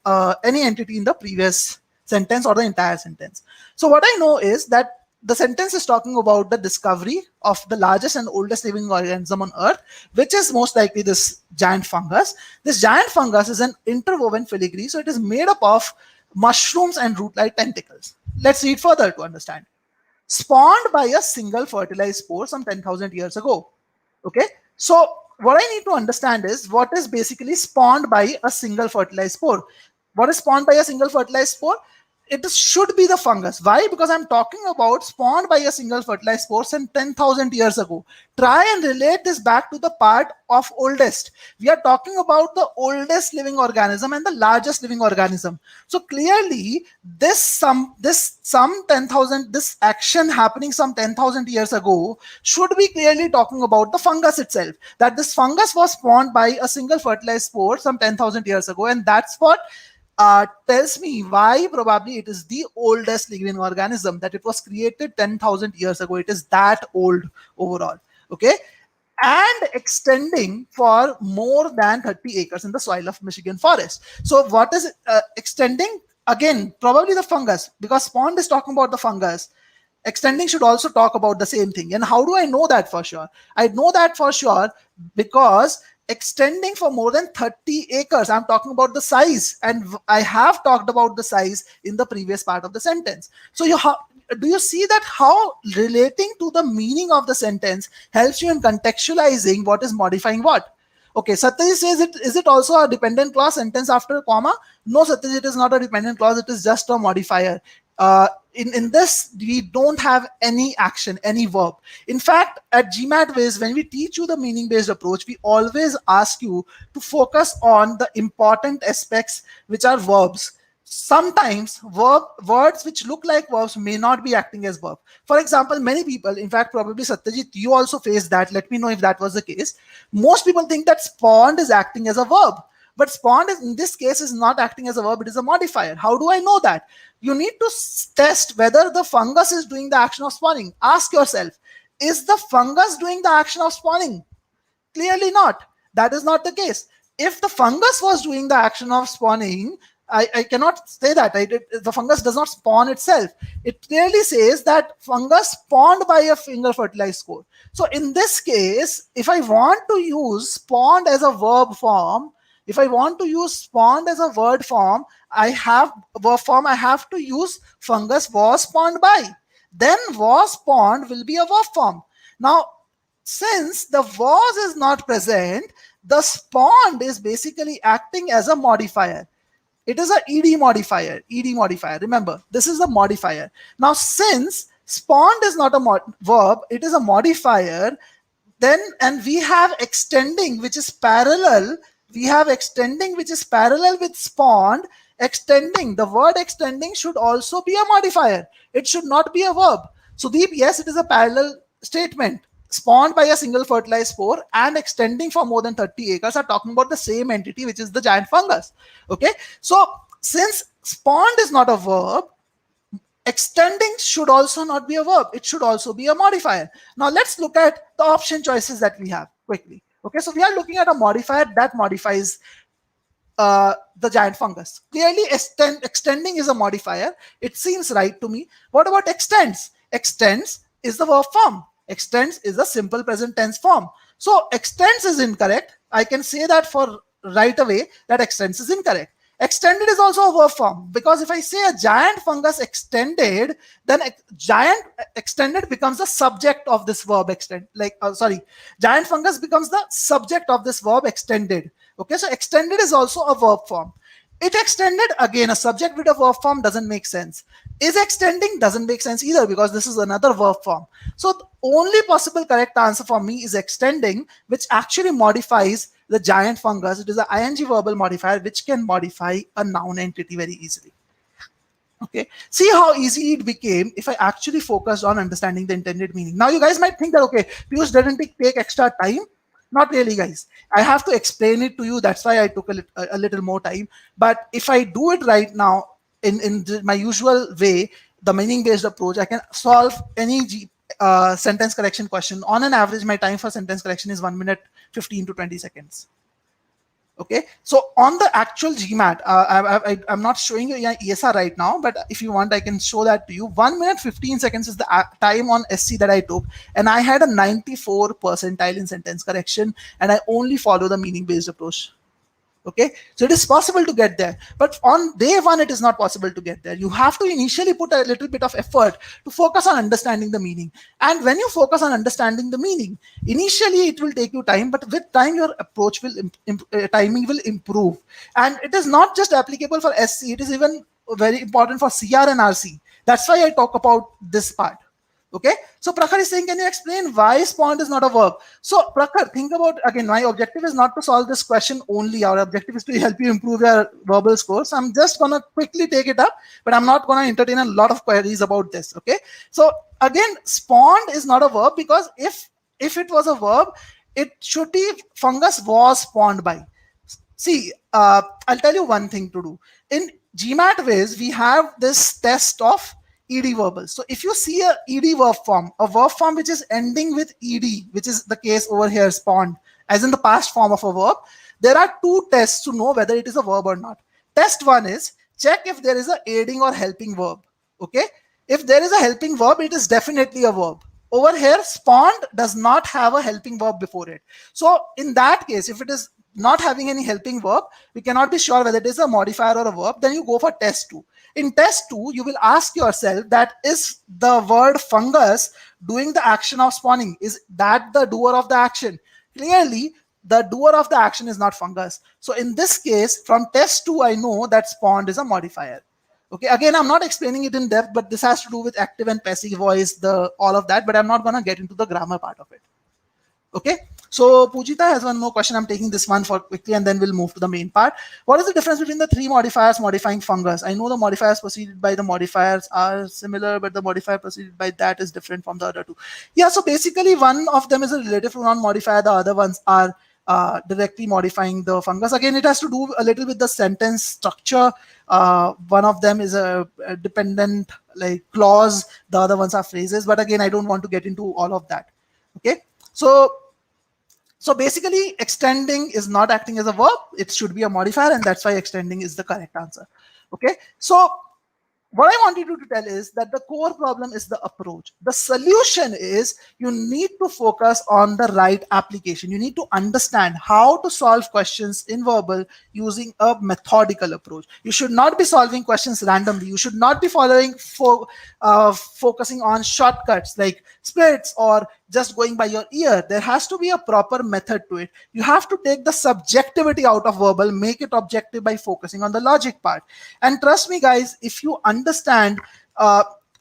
any entity in the previous sentence or the entire sentence. So what I know is that the sentence is talking about the discovery of the largest and oldest living organism on earth, which is most likely this giant fungus. This giant fungus is an interwoven filigree, so it is made up of mushrooms and root-like tentacles. Let's read further to understand. Spawned by a single fertilized spore some 10,000 years ago. Okay, so what I need to understand is what is basically spawned by a single fertilized spore. What is spawned by a single fertilized spore? it should be the fungus. Why? Because I'm talking about spawned by a single fertilized spore and 10,000 years ago. Try and relate this back to the part of oldest. We are talking about the oldest living organism and the largest living organism. So clearly, some 10,000, this action happening some 10,000 years ago should be clearly talking about the fungus itself. That this fungus was spawned by a single fertilized spore some 10,000 years ago, and that's what tells me why probably it is the oldest living organism, that it was created 10,000 years ago. It is that old overall. Okay. And extending for more than 30 acres in the soil of Michigan forest. So what is extending? Again, probably the fungus, because spawned is talking about the fungus. Extending should also talk about the same thing. And how do I know that for sure? I know that for sure because extending for more than 30 acres, I'm talking about the size, and I have talked about the size in the previous part of the sentence. So do you see that how relating to the meaning of the sentence helps you in contextualizing what is modifying what? Okay, Satyajit says, is it also a dependent clause sentence after a comma? No, Satyajit, it is not a dependent clause. It is just a modifier. In this, we don't have any action, any verb. In fact, at GMAT Wiz, when we teach you the meaning-based approach, we always ask you to focus on the important aspects, which are verbs. Sometimes words which look like verbs may not be acting as verb. For example, many people, in fact, probably Satyajit, you also face that. Let me know if that was the case. Most people think that spawned is acting as a verb. But spawned in this case is not acting as a verb, it is a modifier. How do I know that? You need to test whether the fungus is doing the action of spawning. Ask yourself, is the fungus doing the action of spawning? Clearly not. That is not the case. If the fungus was doing the action of spawning, I cannot say that. The fungus does not spawn itself. It clearly says that fungus spawned by a single fertilized spore. So in this case, if I want to use spawned as a verb form, if I want to use spawned as a word form, I have to use fungus was spawned by. Then was spawned will be a verb form. Now, since the was is not present, the spawned is basically acting as a modifier. It is a ed modifier. Remember, this is a modifier. Now, since spawned is not a verb, it is a modifier. Then, and we have extending, which is parallel. We have extending, which is parallel with spawned. Extending, the word extending should also be a modifier. It should not be a verb. So, Deep, yes, it is a parallel statement. Spawned by a single fertilized spore and extending for more than 30 acres are talking about the same entity, which is the giant fungus. Okay. So, since spawned is not a verb, extending should also not be a verb. It should also be a modifier. Now, let's look at the option choices that we have quickly. Okay. So, we are looking at a modifier that modifies the giant fungus. Clearly, extending is a modifier. It seems right to me. What about extends? Extends is the verb form. Extends is a simple present tense form. So extends is incorrect. I can say that for right away that extends is incorrect. Extended is also a verb form, because if I say a giant fungus extended, then giant extended becomes the subject of this verb extend. Giant fungus becomes the subject of this verb extended. Okay, so extended is also a verb form. It extended, again, a subject with a verb form doesn't make sense. Is extending doesn't make sense either, because this is another verb form. So the only possible correct answer for me is extending, which actually modifies the giant fungus. It is an ing verbal modifier which can modify a noun entity very easily. Okay, see how easy it became if I actually focused on understanding the intended meaning. Now you guys might think that, okay, Piyush didn't take extra time. Not really, guys. I have to explain it to you. That's why I took a little more time. But if I do it right now in my usual way, the meaning-based approach, I can solve any sentence correction question. On an average, my time for sentence correction is 1 minute, 15 to 20 seconds. Okay, so on the actual GMAT, I'm not showing you ESR right now, but if you want, I can show that to you. 1 minute, 15 seconds is the time on SC that I took, and I had a 94 percentile in sentence correction, and I only follow the meaning-based approach. Okay, so it is possible to get there, but on day one, it is not possible to get there. You have to initially put a little bit of effort to focus on understanding the meaning. And when you focus on understanding the meaning, initially it will take you time, but with time, your approach will timing will improve. And it is not just applicable for SC, it is even very important for CR and RC. That's why I talk about this part. Okay, so Prakhar is saying, can you explain why spawned is not a verb? So Prakhar, think about, again, my objective is not to solve this question only. Our objective is to help you improve your verbal scores. I'm just gonna quickly take it up, but I'm not gonna entertain a lot of queries about this. Okay, so again, spawned is not a verb, because if it was a verb, it should be fungus was spawned by. See, I'll tell you one thing to do. In GMAT Wiz, we have this test of ed verbals. So if you see a ed verb form, a verb form which is ending with ed, which is the case over here, spawned, as in the past form of a verb, there are two tests to know whether it is a verb or not. Test one is check if there is a aiding or helping verb. Okay, if there is a helping verb, it is definitely a verb. Over here, spawned does not have a helping verb before it. So in that case, if it is not having any helping verb, we cannot be sure whether it is a modifier or a verb, then you go for test 2. In test 2, you will ask yourself that is the word fungus doing the action of spawning? Is that the doer of the action? Clearly, the doer of the action is not fungus. So in this case, from test 2, I know that spawned is a modifier. Okay, again, I'm not explaining it in depth, but this has to do with active and passive voice, all of that, but I'm not going to get into the grammar part of it. Okay, so Pujita has one more question. I'm taking this one for quickly, and then we'll move to the main part. What is the difference between the three modifiers modifying fungus? I know the modifiers preceded by the modifiers are similar, but the modifier preceded by that is different from the other two. Yeah, so basically one of them is a relative pronoun modifier. The other ones are directly modifying the fungus. Again, it has to do a little with the sentence structure. One of them is a dependent like clause. The other ones are phrases. But again, I don't want to get into all of that. Okay. So basically, extending is not acting as a verb. It should be a modifier, and that's why extending is the correct answer. Okay. So what I wanted you to tell is that the core problem is the approach. The solution is you need to focus on the right application. You need to understand how to solve questions in verbal using a methodical approach. You should not be solving questions randomly. You should not be focusing on shortcuts like splits or just going by your ear. There has to be a proper method to it. You have to take the subjectivity out of verbal, make it objective by focusing on the logic part. And trust me, guys, if you understand,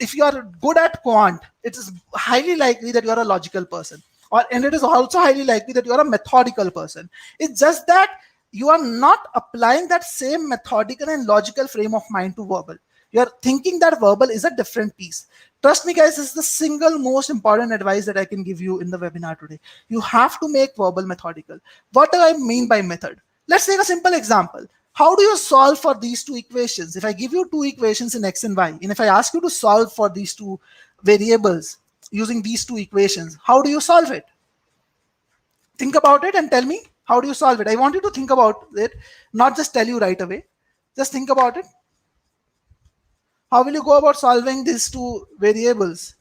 if you are good at quant, it is highly likely that you are a logical person. And it is also highly likely that you are a methodical person. It's just that you are not applying that same methodical and logical frame of mind to verbal. You're thinking that verbal is a different piece. Trust me, guys, this is the single most important advice that I can give you in the webinar today. You have to make verbal methodical. What do I mean by method? Let's take a simple example. How do you solve for these two equations? If I give you two equations in X and Y, and if I ask you to solve for these two variables using these two equations, how do you solve it? Think about it and tell me, how do you solve it? I want you to think about it, not just tell you right away. Just think about it. How will you go about solving these two variables?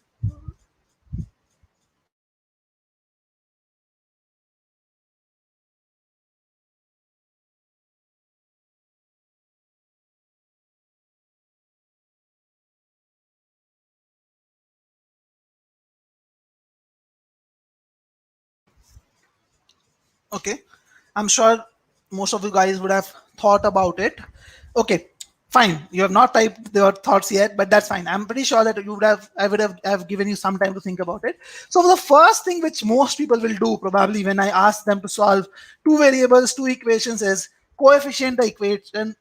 Okay, I'm sure most of you guys would have thought about it. Okay, fine. You have not typed your thoughts yet, but that's fine. I'm pretty sure that I would have given you some time to think about it. So the first thing which most people will do probably when I ask them to solve two variables, two equations is coefficient the equation,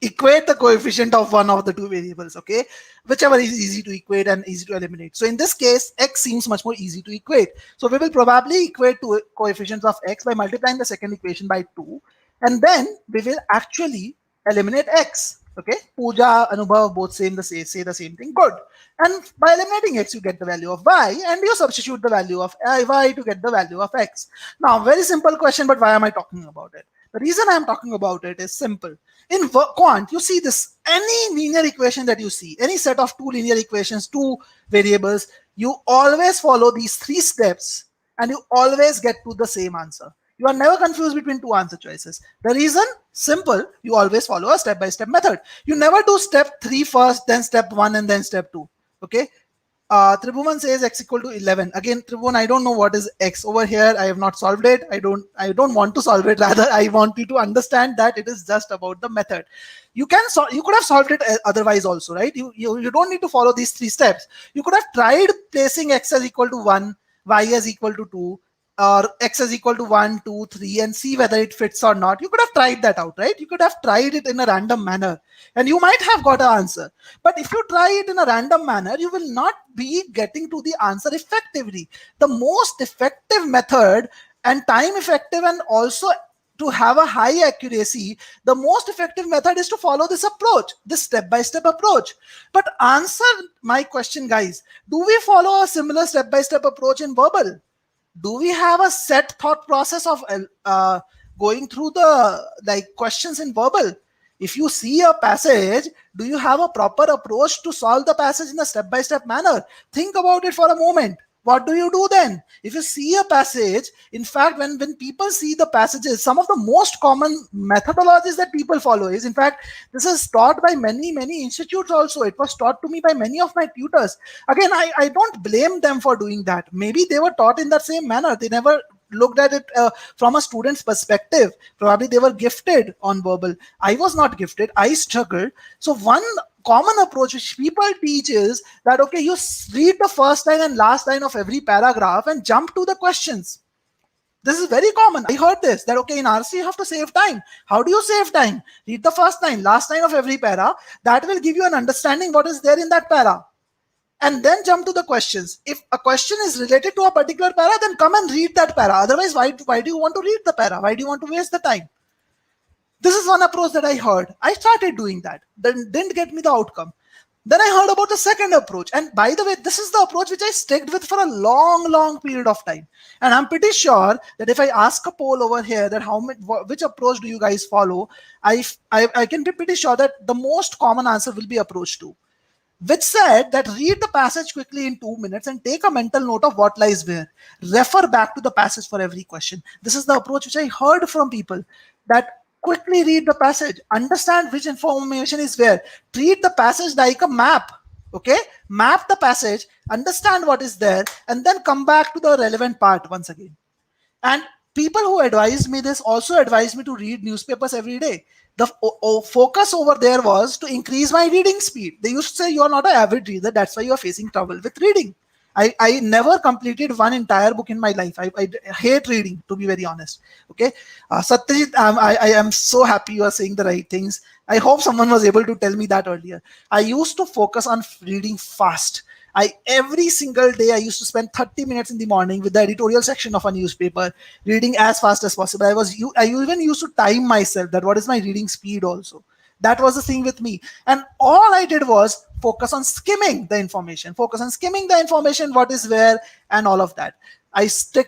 equate the coefficient of one of the two variables, okay? Whichever is easy to equate and easy to eliminate. So in this case, x seems much more easy to equate. So we will probably equate two coefficients of x by multiplying the second equation by 2. And then we will actually eliminate x. Okay, Pooja, Anubhav both say the same thing. Good. And by eliminating x, you get the value of y, and you substitute the value of y to get the value of x. Now, very simple question, but why am I talking about it? The reason I'm talking about it is simple. In quant, you see this, any linear equation that you see, any set of two linear equations, two variables, you always follow these 3 steps and you always get to the same answer. You are never confused between two answer choices. The reason? Simple. You always follow a step-by-step method. You never do step 3 first, then step 1, and then step 2. Okay? Tribhuvan says x equal to 11. Again, Tribhuvan, I don't know what is x over here. I have not solved it. I don't want to solve it. Rather, I want you to understand that it is just about the method. You could have solved it otherwise also, right? You don't need to follow these 3 steps. You could have tried placing x as equal to 1, y as equal to 2, or x is equal to 1, 2, 3, and see whether it fits or not. You could have tried that out, right? You could have tried it in a random manner and you might have got an answer. But if you try it in a random manner, you will not be getting to the answer effectively. The most effective method, and time effective, and also to have a high accuracy, the most effective method is to follow this approach, this step-by-step approach. But answer my question, guys. Do we follow a similar step-by-step approach in verbal? Do we have a set thought process of going through the questions in verbal? If you see a passage, do you have a proper approach to solve the passage in a step-by-step manner? Think about it for a moment. What do you do then? If you see a passage, in fact, when people see the passages, some of the most common methodologies that people follow is, in fact, this is taught by many institutes also. It was taught to me by many of my tutors. Again, I don't blame them for doing that. Maybe they were taught in that same manner. They never looked at it from a student's perspective. Probably they were gifted on verbal. I was not gifted. I struggled. So one common approach which people teach is that, okay, you read the first line and last line of every paragraph and jump to the questions. This is very common. I heard this, that okay, in RC you have to save time. How do you save time? Read the first line, last line of every para. That will give you an understanding what is there in that para. And then jump to the questions. If a question is related to a particular para, then come and read that para. Otherwise, why do you want to read the para? Why do you want to waste the time? This is one approach that I heard. I started doing that. Then didn't get me the outcome. Then I heard about the second approach. And by the way, this is the approach which I stuck with for a long period of time. And I'm pretty sure that if I ask a poll over here that which approach do you guys follow, I can be pretty sure that the most common answer will be approach 2. Which said that read the passage quickly in 2 minutes and take a mental note of what lies where. Refer back to the passage for every question. This is the approach which I heard from people, that quickly read the passage, understand which information is where, treat the passage like a map. Okay, map the passage, understand what is there, and then come back to the relevant part once again. And people who advised me this also advised me to read newspapers every day. The focus over there was to increase my reading speed. They used to say you are not an avid reader, that's why you are facing trouble with reading. I never completed one entire book in my life. I hate reading, to be very honest. Okay, Satyajit, I am so happy you are saying the right things. I hope someone was able to tell me that earlier. I used to focus on reading fast. Every single day I used to spend 30 minutes in the morning with the editorial section of a newspaper, reading as fast as possible. I even used to time myself that what is my reading speed also. That was the thing with me. And all I did was focus on skimming the information, what is where, and all of that. I stuck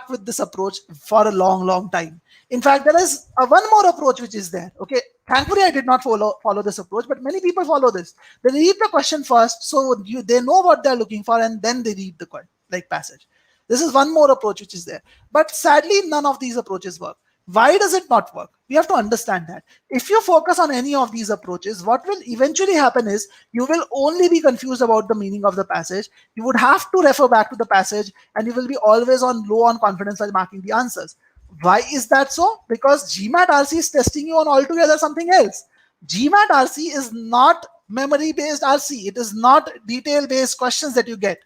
with this approach for a long time. In fact, there is one more approach which is there. Okay, thankfully I did not follow this approach, but many people follow this. They read the question first, so they know what they're looking for, and then they read the passage. This is one more approach which is there. But sadly, none of these approaches work. Why does it not work? We have to understand that. If you focus on any of these approaches, what will eventually happen is you will only be confused about the meaning of the passage. You would have to refer back to the passage, and you will be always low on confidence while marking the answers. Why is that so? Because GMAT RC is testing you on altogether something else. GMAT RC is not memory-based RC. It is not detail-based questions that you get.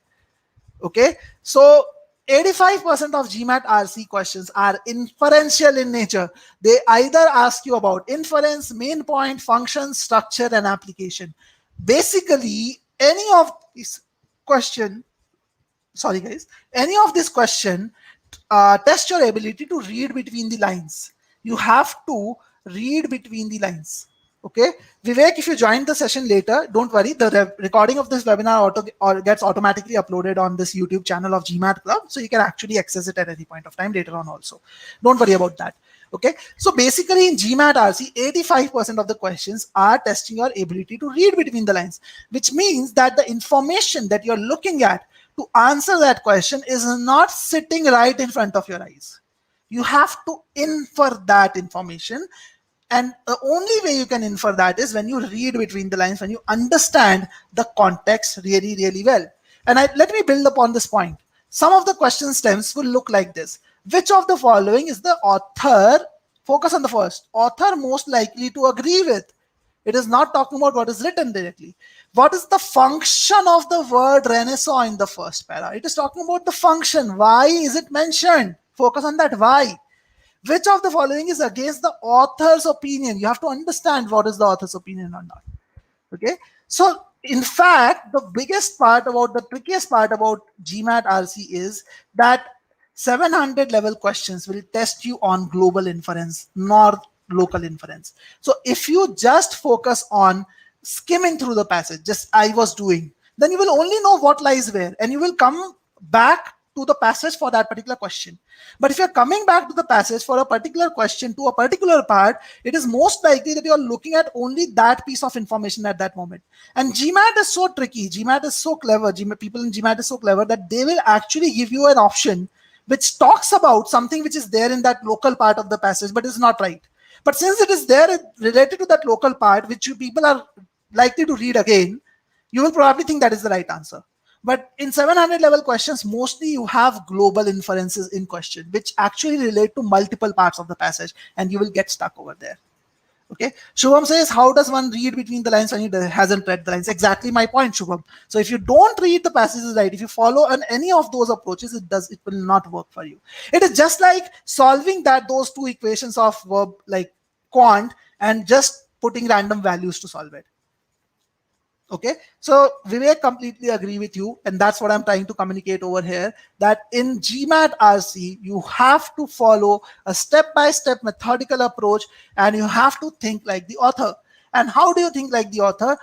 Okay, so 85% of GMAT RC questions are inferential in nature. They either ask you about inference, main point, function, structure, and application. Basically, any of this question test your ability to read between the lines. You have to read between the lines. Okay, Vivek, if you joined the session later, don't worry. The recording of this webinar gets automatically uploaded on this YouTube channel of GMAT Club, so you can actually access it at any point of time later on also. Don't worry about that. Okay, so basically in GMAT RC, 85% of the questions are testing your ability to read between the lines, which means that the information that you're looking at to answer that question is not sitting right in front of your eyes. You have to infer that information. And the only way you can infer that is when you read between the lines, when you understand the context really well. And let me build upon this point. Some of the question stems will look like this. Which of the following is the author, focus on the first, author most likely to agree with? It is not talking about what is written directly. What is the function of the word Renaissance in the first para? It is talking about the function. Why is it mentioned? Focus on that. Why? Which of the following is against the author's opinion? You have to understand what is the author's opinion or not. Okay. So in fact, the biggest part about the trickiest part about GMAT RC is that 700 level questions will test you on global inference, not local inference. So if you just focus on skimming through the passage, just I was doing, then you will only know what lies where, and you will come back to the passage for that particular question. But if you're coming back to the passage for a particular question to a particular part, it is most likely that you're looking at only that piece of information at that moment. And GMAT is so tricky. GMAT is so clever. People in GMAT is so clever that they will actually give you an option which talks about something which is there in that local part of the passage, but is not right. But since it is there related to that local part, which you people are likely to read again, you will probably think that is the right answer. But in 700 level questions, mostly you have global inferences in question, which actually relate to multiple parts of the passage, and you will get stuck over there. Okay. Shubham says, how does one read between the lines when he hasn't read the lines? Exactly my point, Shubham. So if you don't read the passages right, if you follow any of those approaches, it will not work for you. It is just like solving those two equations of verb like quant and just putting random values to solve it. Okay, so Vivek, completely agree with you, and that's what I'm trying to communicate over here, that in GMAT RC, you have to follow a step-by-step methodical approach, and you have to think like the author. And how do you think like the author?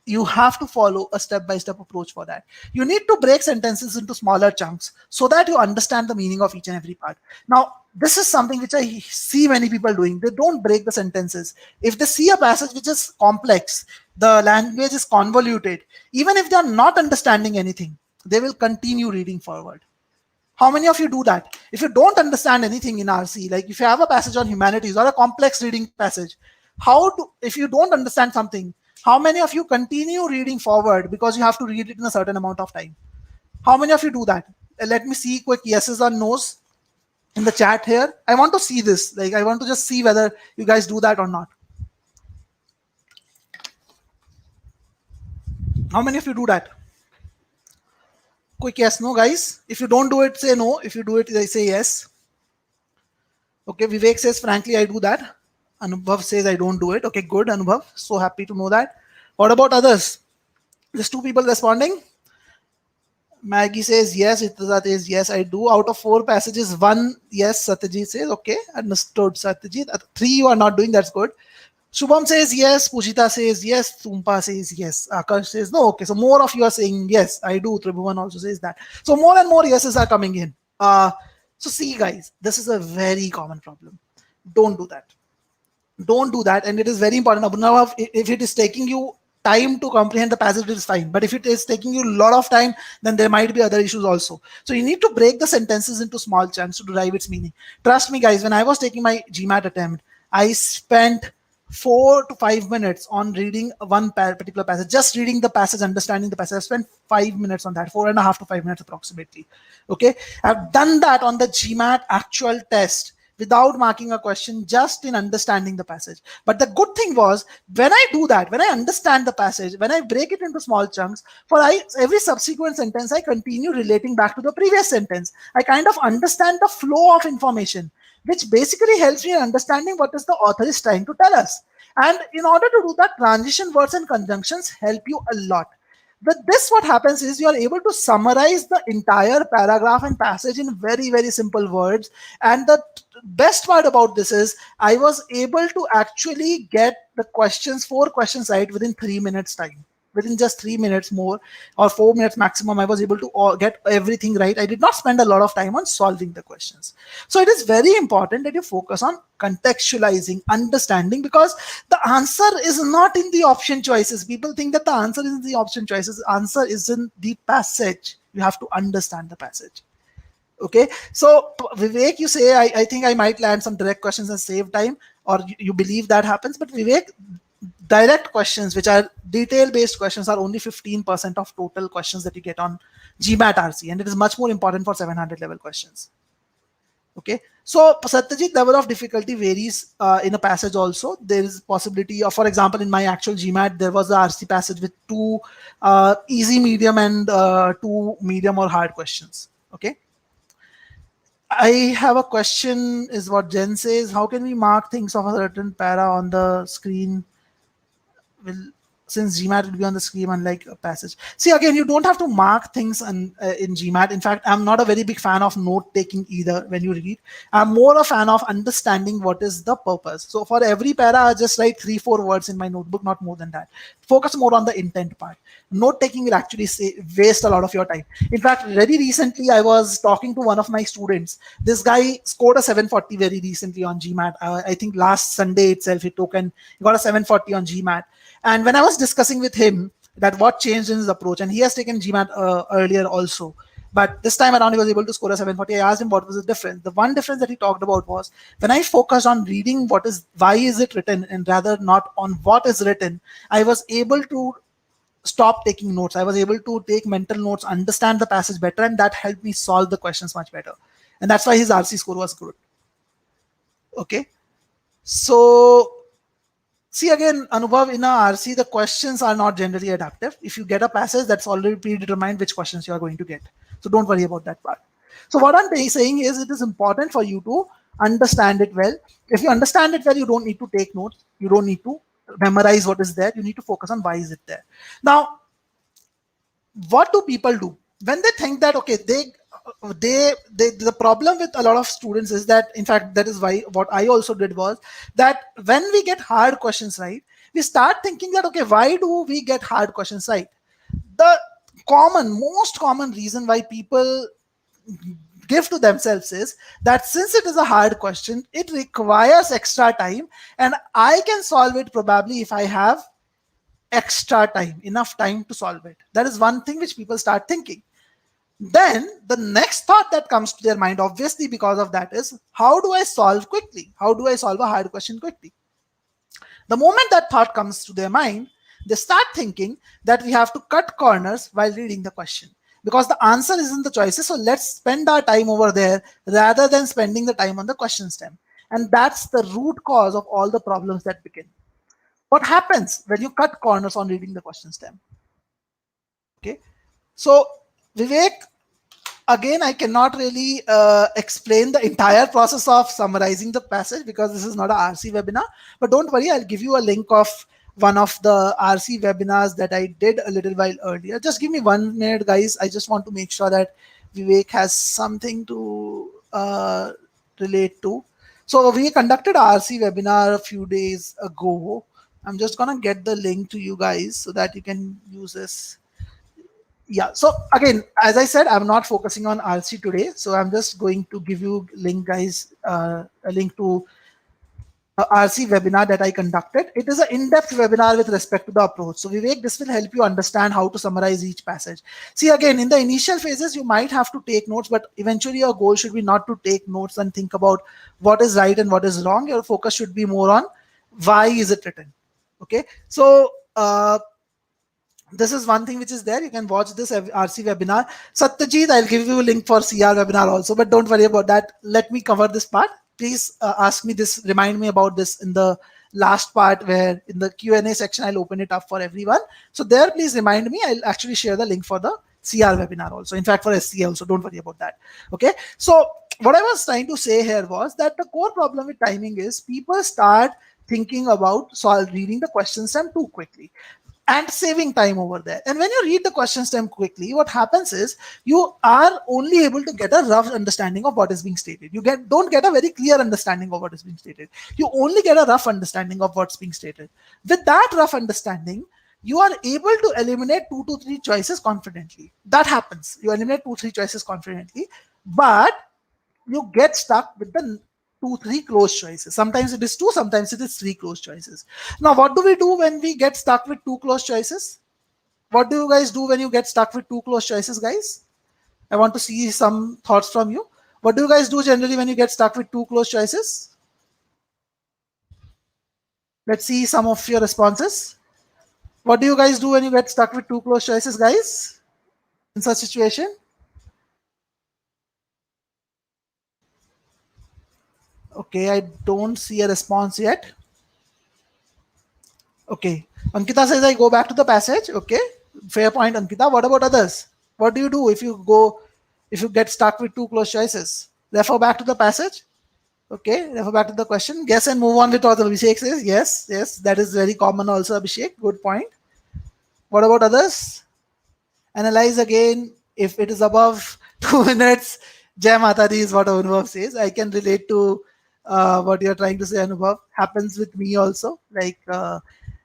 You have to follow a step-by-step approach for that. You need to break sentences into smaller chunks so that you understand the meaning of each and every part. Now, this is something which I see many people doing. They don't break the sentences. If they see a passage which is complex, the language is convoluted, even if they are not understanding anything, they will continue reading forward. How many of you do that? If you don't understand anything in RC, like if you have a passage on humanities or a complex reading passage, if you don't understand something, how many of you continue reading forward because you have to read it in a certain amount of time? How many of you do that? Let me see quick yeses or nos in the chat here. I want to see this. Like, I want to just see whether you guys do that or not. How many of you do that? Quick yes, no, guys. If you don't do it, say no. If you do it, say yes. Okay, Vivek says, frankly, I do that. Anubhav says, I don't do it. Okay, good, Anubhav. So happy to know that. What about others? There's two people responding. Maggie says, yes. Itza says, yes, I do. Out of 4 passages, 1, yes. Satyajit says, okay, understood, Satyajit. 3 you are not doing, that's good. Shubham says, yes. Pushita says, yes. Tumpa says, yes. Akash says, no. Okay, so more of you are saying, yes, I do. Tribhuvan also says that. So more and more yeses are coming in. So see, guys, this is a very common problem. Don't do that. Don't do that. And it is very important. Now, if it is taking you time to comprehend the passage, it is fine. But if it is taking you a lot of time, then there might be other issues also. So you need to break the sentences into small chunks to derive its meaning. Trust me, guys, when I was taking my GMAT attempt, I spent 4 to 5 minutes on reading one particular passage, just reading the passage, understanding the passage. I spent 5 minutes on that, 4.5 to 5 minutes approximately. Okay, I've done that on the GMAT actual test without marking a question, just in understanding the passage. But the good thing was, when I do that, when I understand the passage, when I break it into small chunks, for every subsequent sentence, I continue relating back to the previous sentence. I kind of understand the flow of information, which basically helps me in understanding what is the author is trying to tell us. And in order to do that, transition words and conjunctions help you a lot. With this, what happens is you are able to summarize the entire paragraph and passage in very, very simple words. And the best part about this is I was able to actually get the 4 questions right within 3 minutes time. Within just 3 minutes more or 4 minutes maximum, I was able to get everything right. I did not spend a lot of time on solving the questions. So it is very important that you focus on contextualizing, understanding, because the answer is not in the option choices. People think that the answer is in the option choices. The answer is in the passage. You have to understand the passage. Okay, so Vivek, you say, I think I might land some direct questions and save time, or you believe that happens. But Vivek, direct questions, which are detail-based questions, are only 15% of total questions that you get on GMAT RC, and it is much more important for 700 level questions. Okay, so Satyajit, level of difficulty varies in a passage also. There is possibility of, for example, in my actual GMAT, there was a RC passage with two easy, medium, and two medium or hard questions. Okay, I have a question, is what Jen says. How can we mark things of a certain para on the screen? Will, since GMAT will be on the screen unlike a passage. See, again, you don't have to mark things in GMAT. In fact, I'm not a very big fan of note taking either when you read. I'm more a fan of understanding what is the purpose. So for every para, I just write 3-4 words in my notebook, not more than that. Focus more on the intent part. Note taking will actually waste a lot of your time. In fact, very recently, I was talking to one of my students. This guy scored a 740 very recently on GMAT. I think last Sunday itself, he got a 740 on GMAT. And when I was discussing with him that what changed in his approach, and he has taken GMAT earlier also, but this time around he was able to score a 740. I asked him what was the difference. The one difference that he talked about was when I focused on reading why is it written, and rather not on what is written, I was able to stop taking notes. I was able to take mental notes, understand the passage better, and that helped me solve the questions much better. And that's why his RC score was good. Okay. So see, again, Anubhav, in a RC, the questions are not generally adaptive. If you get a passage, that's already predetermined which questions you are going to get. So don't worry about that part. So what I'm saying is it is important for you to understand it well. If you understand it well, you don't need to take notes. You don't need to memorize what is there. You need to focus on why is it there. Now, what do people do when they think that, okay, they the problem with a lot of students is that, in fact, that is why what I also did was that when we get hard questions right, we start thinking that, okay, why do we get hard questions right? The most common reason why people give to themselves is that since it is a hard question, it requires extra time, and I can solve it probably if I have extra time, enough time to solve it. That is one thing which people start thinking. Then the next thought that comes to their mind, obviously because of that, is how do I solve quickly? How do I solve a hard question quickly? The moment that thought comes to their mind, they start thinking that we have to cut corners while reading the question, because the answer is in the choices. So let's spend our time over there rather than spending the time on the question stem. And that's the root cause of all the problems that begin. What happens when you cut corners on reading the question stem? Okay. So, Vivek, again, I cannot really explain the entire process of summarizing the passage because this is not a RC webinar. But don't worry, I'll give you a link of one of the RC webinars that I did a little while earlier. Just give me 1 minute, guys. I just want to make sure that Vivek has something to relate to. So we conducted a RC webinar a few days ago. I'm just gonna get the link to you guys so that you can use this. Yeah, so again, as I said, I'm not focusing on RC today, so I'm just going to give you link, guys, a link to a RC webinar that I conducted. It is an in-depth webinar with respect to the approach. So Vivek, this will help you understand how to summarize each passage. See, again, in the initial phases, you might have to take notes, but eventually your goal should be not to take notes and think about what is right and what is wrong. Your focus should be more on why is it written. Okay, so this is one thing which is there. You can watch this RC webinar. Satyajit, I'll give you a link for CR webinar also, but don't worry about that. Let me cover this part. Please ask me this, remind me about this in the last part, where in the Q&A section, I'll open it up for everyone. So there, please remind me. I'll actually share the link for the CR webinar also. In fact, for SCA also, don't worry about that. Okay. So what I was trying to say here was that the core problem with timing is people start thinking about reading the question stem too quickly and saving time over there. And when you read the question stem quickly, what happens is you are only able to get a rough understanding of what is being stated. You don't get a very clear understanding of what is being stated. You only get a rough understanding of what's being stated. With that rough understanding, you are able to eliminate 2 to 3 choices confidently. That happens. You eliminate 2-3 choices confidently, but you get stuck with the 2-3 close choices. Sometimes it is 2, sometimes it is 3 close choices. Now, what do we do when we get stuck with 2 close choices? What do you guys do when you get stuck with 2 close choices, guys? I want to see some thoughts from you. What do you guys do generally when you get stuck with 2 close choices? Let's see some of your responses. What do you guys do when you get stuck with 2 close choices, guys? in such situation? Okay, I don't see a response yet. Okay. Ankita says I go back to the passage. Okay. Fair point, Ankita. What about others? What do you do if you get stuck with two close choices? Refer back to the passage. Okay. Refer back to the question. Guess and move on with what Abhishek says. Yes. Yes. That is very common also, Abhishek. Good point. What about others? Analyze again. If it is above 2 minutes, Jai Mata Di is what Anubhav says. I can relate to what you're trying to say, Anubhav. Happens with me also. Like,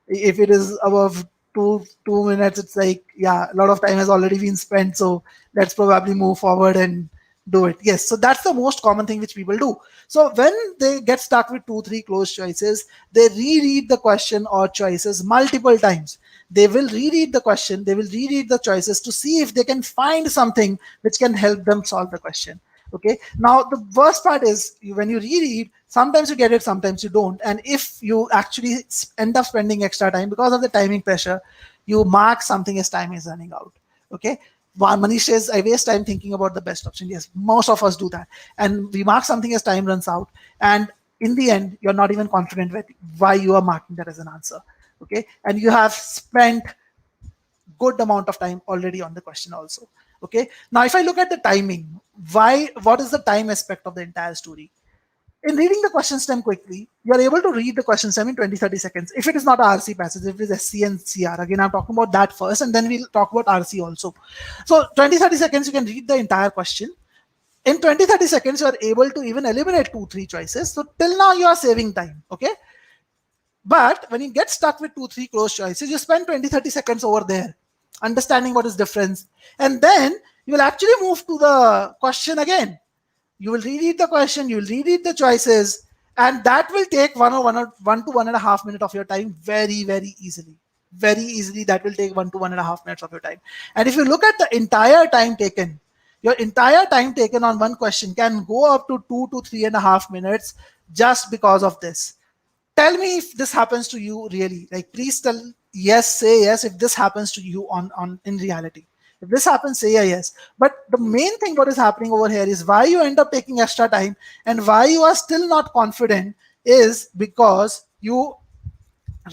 if it is above 2 minutes, it's like, yeah, a lot of time has already been spent. So let's probably move forward and do it. Yes. So that's the most common thing which people do. So when they get stuck with two, three close choices, they reread the question or choices multiple times. They will reread the question, they will reread the choices to see if they can find something which can help them solve the question. Okay. Now the worst part is when you reread, sometimes you get it, sometimes you don't. And if you actually end up spending extra time because of the timing pressure, you mark something as time is running out. Okay. Manish says, I waste time thinking about the best option. Yes, most of us do that. And we mark something as time runs out. And in the end, you're not even confident with why you are marking that as an answer. Okay. And you have spent good amount of time already on the question also. Okay. Now, if I look at the timing, what is the time aspect of the entire story? In reading the question stem quickly, you are able to read the question stem in 20-30 seconds. If it is not a RC passage, if it is SC and CR, again, I'm talking about that first, and then we'll talk about RC also. So 20-30 seconds, you can read the entire question. In 20-30 seconds, you are able to even eliminate 2-3 choices. So till now, you are saving time. Okay. But when you get stuck with 2-3 close choices, you spend 20-30 seconds over there understanding what is difference. And then you will actually move to the question again. You will reread the question, you will reread the choices, and that will take 1 to 1.5 minutes of your time very, very easily. Very easily, that will take 1 to 1.5 minutes of your time. And if you look at the entire time taken, your entire time taken on one question can go up to 2 to 3.5 minutes just because of this. Tell me if this happens to you really. Like, please tell yes, say yes if this happens to you on in reality. If this happens, say yes. But the main thing what is happening over here is why you end up taking extra time and why you are still not confident is because you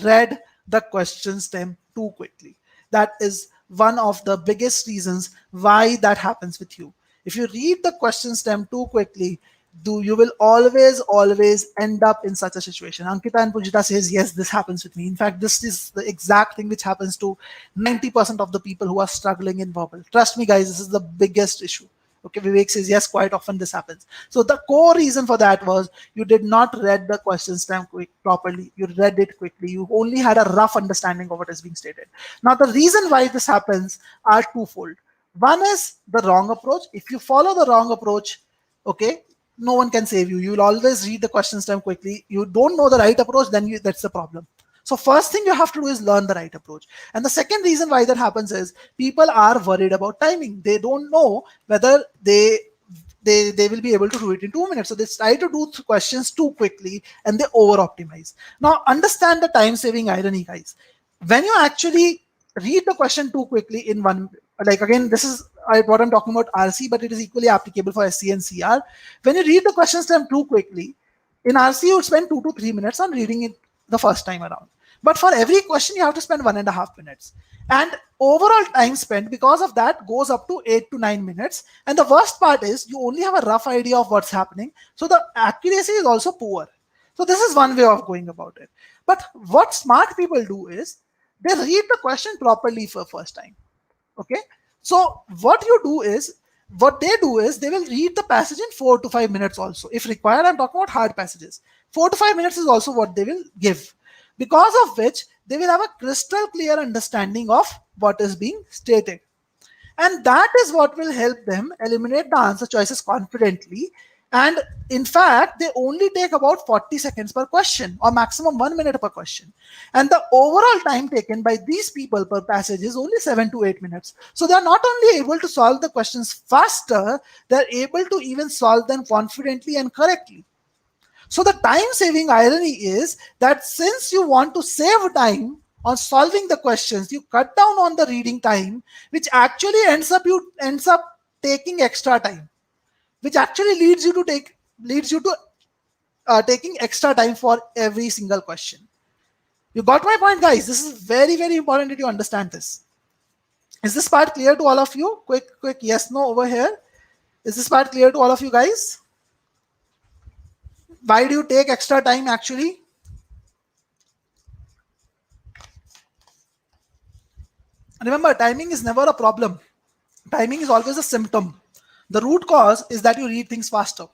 read the question stem too quickly. That is one of the biggest reasons why that happens with you. If you read the question stem too quickly, you will always end up in such a situation. Ankita and Pujita says, yes, this happens with me. In fact, this is the exact thing which happens to 90% of the people who are struggling in verbal. Trust me, guys, this is the biggest issue. Okay, Vivek says, yes, quite often this happens. So the core reason for that was you did not read the question stem properly. You read it quickly. You only had a rough understanding of what is being stated. Now, the reason why this happens are twofold. One is the wrong approach. If you follow the wrong approach, okay, no one can save you. You will always read the question stem quickly. You don't know the right approach, then that's the problem. So first thing you have to do is learn the right approach. And the second reason why that happens is people are worried about timing. They don't know whether they will be able to do it in 2 minutes. So they try to do questions too quickly and they over optimize. Now understand the time saving irony, guys. When you actually read the question too quickly in one, like again, this is what I'm talking about RC, but it is equally applicable for SC and CR. When you read the question stem too quickly, in RC you would spend 2 to 3 minutes on reading it the first time around. But for every question, you have to spend 1.5 minutes. And overall time spent because of that goes up to 8 to 9 minutes. And the worst part is you only have a rough idea of what's happening. So the accuracy is also poor. So this is one way of going about it. But what smart people do is they read the question properly for first time. Okay. So what they do is they will read the passage in 4 to 5 minutes also. If required, I'm talking about hard passages. 4 to 5 minutes is also what they will give, because of which they will have a crystal clear understanding of what is being stated. And that is what will help them eliminate the answer choices confidently. And in fact, they only take about 40 seconds per question or maximum 1 minute per question. And the overall time taken by these people per passage is only 7 to 8 minutes. So they're not only able to solve the questions faster, they're able to even solve them confidently and correctly. So the time saving irony is that since you want to save time on solving the questions, you cut down on the reading time, which actually ends up taking extra time, which actually leads you to taking extra time for every single question. You got my point, guys? This is very, very important that you understand this. Is this part clear to all of you? Quick yes, no over here. Is this part clear to all of you guys? Why do you take extra time actually? Remember, timing is never a problem. Timing is always a symptom. The root cause is that you read things faster.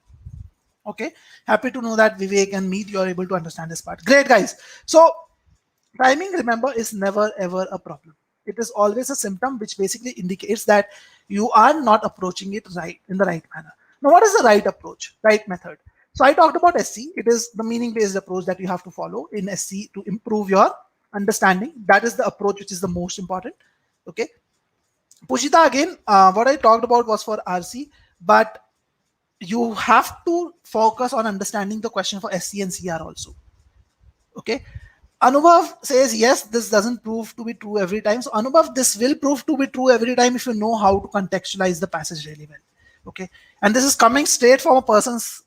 Okay, happy to know that Vivek and Meet, you are able to understand this part. Great, guys. So timing, remember, is never ever a problem. It is always a symptom which basically indicates that you are not approaching it right in the right manner. Now, what is the right approach, right method? So I talked about SC. It is the meaning-based approach that you have to follow in SC to improve your understanding. That is the approach which is the most important. Okay. Pushita, again, what I talked about was for RC, but you have to focus on understanding the question for SC and CR also. Okay. Anubhav says, yes, this doesn't prove to be true every time. So Anubhav, this will prove to be true every time if you know how to contextualize the passage really well. Okay. And this is coming straight from a person's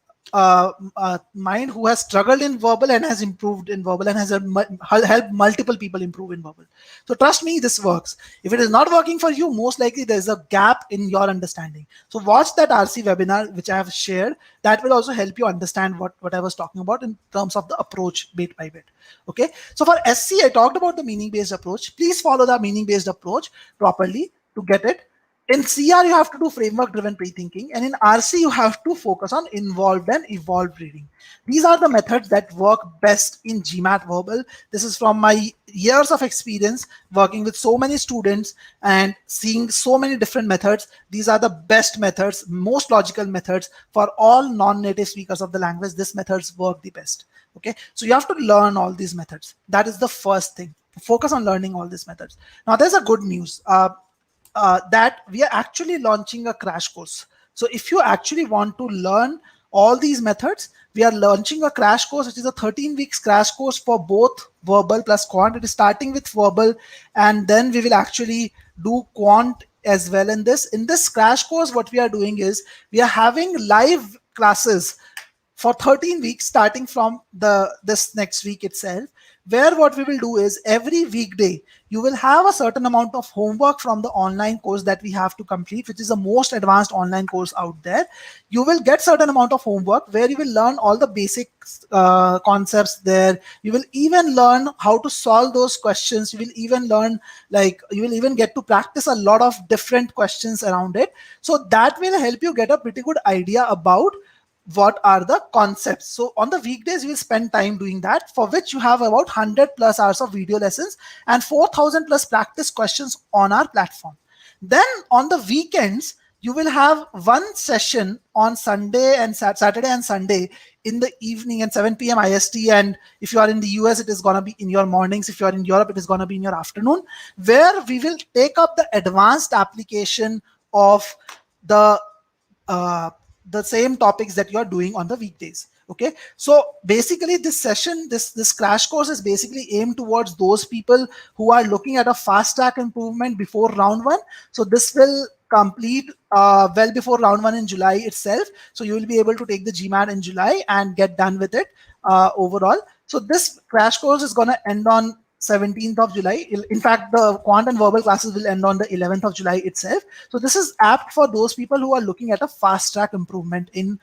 mind who has struggled in verbal and has improved in verbal and has helped multiple people improve in verbal. So trust me, this works. If it is not working for you, most likely there's a gap in your understanding. So watch that RC webinar which I have shared. That will also help you understand what I was talking about in terms of the approach bit by bit. Okay. So for SC, I talked about the meaning-based approach. Please follow the meaning-based approach properly to get it. In CR, you have to do framework-driven pre-thinking, and in RC, you have to focus on involved and evolved reading. These are the methods that work best in GMAT verbal. This is from my years of experience working with so many students and seeing so many different methods. These are the best methods, most logical methods for all non-native speakers of the language. These methods work the best. Okay, so you have to learn all these methods. That is the first thing. Focus on learning all these methods. Now, there's a good news. That we are actually launching a crash course. So if you actually want to learn all these methods, we are launching a crash course, which is a 13 weeks crash course for both verbal plus quant. It is starting with verbal, and then we will actually do quant as well in this. In this crash course, what we are doing is we are having live classes for 13 weeks starting from this next week itself, where what we will do is every weekday you will have a certain amount of homework from the online course that we have to complete, which is the most advanced online course out there. You will get certain amount of homework where you will learn all the basic concepts there. You will even learn how to solve those questions. You will even learn, you will even get to practice a lot of different questions around it. So that will help you get a pretty good idea about what are the concepts. So on the weekdays, you will spend time doing that, for which you have about 100 plus hours of video lessons and 4,000 plus practice questions on our platform. Then on the weekends, you will have one session on Sunday and Saturday and Sunday in the evening at 7 p.m. IST. And if you are in the US, it is going to be in your mornings. If you are in Europe, it is going to be in your afternoon, where we will take up the advanced application of the same topics that you are doing on the weekdays. Okay, so basically this session, this crash course is basically aimed towards those people who are looking at a fast track improvement before round one. So this will complete well before round one in July itself. So you will be able to take the GMAT in July and get done with it overall. So this crash course is going to end on 17th of July. In fact, the quant and verbal classes will end on the 11th of July itself. So this is apt for those people who are looking at a fast track improvement in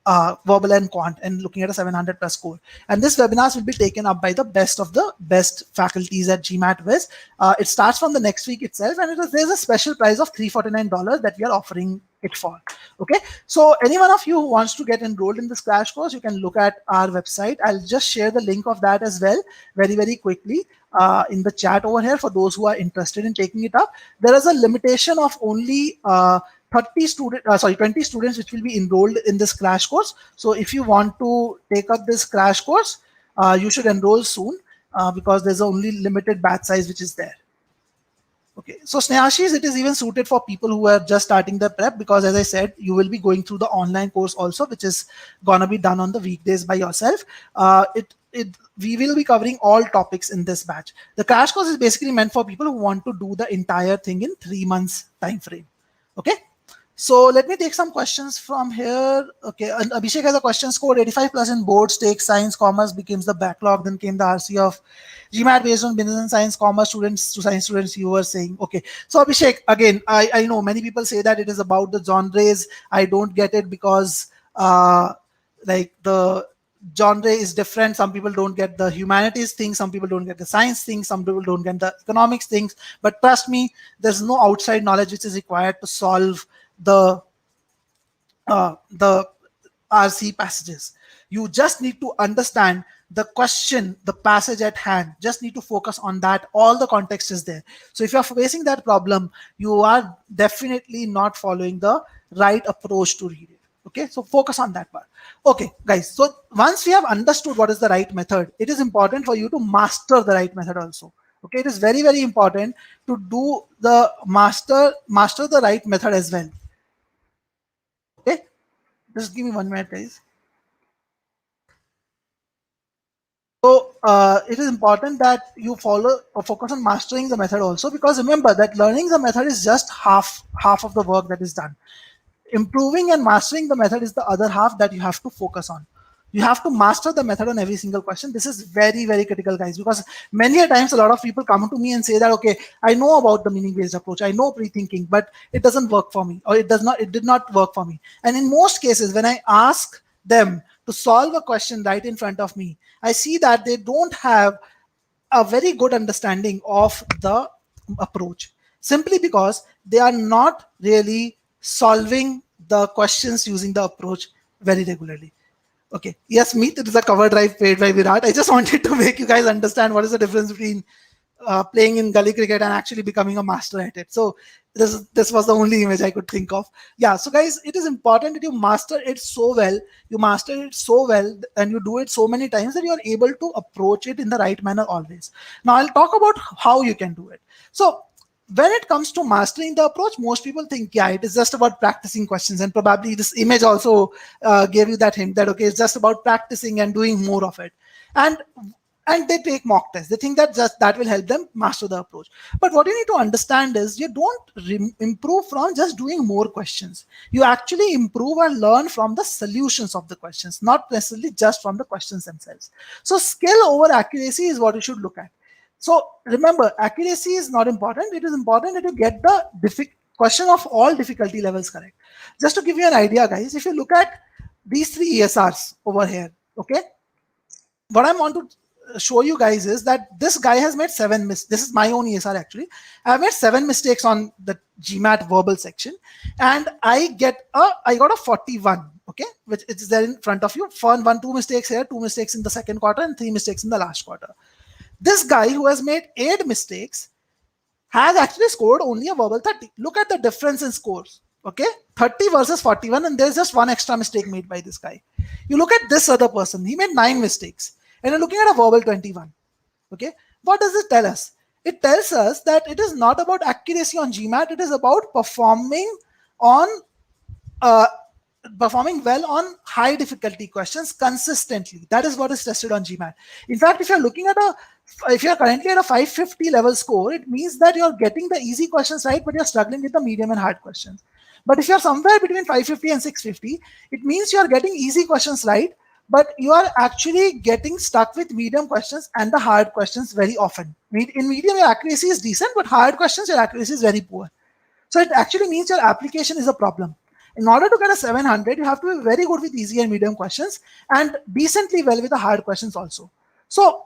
verbal and quant and looking at a 700 plus score. And this webinars will be taken up by the best of the best faculties at GMAT Wiz. It starts from the next week itself, and there's a special price of $349 that we are offering it for. Okay, so any one of you who wants to get enrolled in this crash course, you can look at our website. I'll just share the link of that as well very, very quickly in the chat over here for those who are interested in taking it up. There is a limitation of only 20 students which will be enrolled in this crash course. So if you want to take up this crash course, you should enroll soon because there's only limited batch size which is there. Okay, so Snehashis, it is even suited for people who are just starting their prep, because as I said, you will be going through the online course also, which is gonna be done on the weekdays by yourself. we will be covering all topics in this batch. The crash course is basically meant for people who want to do the entire thing in 3 months time frame. Okay. So let me take some questions from here. Okay, and Abhishek has a question. Scored 85 plus in board stakes, science, commerce becomes the backlog. Then came the RC of GMAT based on business and science, commerce students to science students. You were saying, okay. So Abhishek, again, I know many people say that it is about the genres. I don't get it because like the genre is different. Some people don't get the humanities thing, some people don't get the science thing, some people don't get the economics things. But trust me, there's no outside knowledge which is required to solve the RC passages. You just need to understand the question, the passage at hand. Just need to focus on that. All the context is there. So if you're facing that problem, you are definitely not following the right approach to read it. Okay, so focus on that part. Okay, guys. So once we have understood what is the right method, it is important for you to master the right method also. Okay, it is very, very important to do the master the right method as well. Okay, just give me 1 minute, guys. So it is important that you follow or focus on mastering the method also, because remember that learning the method is just half of the work that is done. Improving and mastering the method is the other half that you have to focus on. You have to master the method on every single question. This is very, very critical, guys, because many a times a lot of people come to me and say that, okay, I know about the meaning based approach, I know pre-thinking, but it doesn't work for me, or it did not work for me. And in most cases, when I ask them to solve a question right in front of me, I see that they don't have a very good understanding of the approach, simply because they are not really solving the questions using the approach very regularly. Okay. Yes, Meet, it is a cover drive paid by Virat. I just wanted to make you guys understand what is the difference between playing in gully cricket and actually becoming a master at it. So this was the only image I could think of. Yeah. So guys, it is important that you master it so well. You master it so well, and you do it so many times that you are able to approach it in the right manner always. Now I'll talk about how you can do it. So when it comes to mastering the approach, most people think, yeah, it is just about practicing questions, and probably this image also gave you that hint that, okay, it's just about practicing and doing more of it. And they take mock tests. They think that just that will help them master the approach. But what you need to understand is you don't improve from just doing more questions. You actually improve and learn from the solutions of the questions, not necessarily just from the questions themselves. So skill over accuracy is what you should look at. So remember, accuracy is not important. It is important that you get the question of all difficulty levels correct. Just to give you an idea, guys, if you look at these three ESRs over here, okay, what I want to show you guys is that this guy has made 7 mistakes. This is my own ESR actually. I've made 7 mistakes on the GMAT verbal section, and I got a 41. Okay, which is there in front of you. 2 mistakes here, 2 mistakes in the second quarter, and 3 mistakes in the last quarter. This guy who has made 8 mistakes has actually scored only a verbal 30. Look at the difference in scores. Okay, 30 versus 41, and there's just 1 extra mistake made by this guy. You look at this other person, he made 9 mistakes, and you're looking at a verbal 21. Okay, what does it tell us? It tells us that it is not about accuracy on GMAT, it is about performing on performing well on high difficulty questions consistently. That is what is tested on GMAT. In fact, if you're currently at a 550 level score, it means that you're getting the easy questions right, but you're struggling with the medium and hard questions. But if you're somewhere between 550 and 650, it means you're getting easy questions right, but you are actually getting stuck with medium questions and the hard questions very often. In medium, your accuracy is decent, but hard questions, your accuracy is very poor. So it actually means your application is a problem. In order to get a 700, you have to be very good with easy and medium questions and decently well with the hard questions also. So,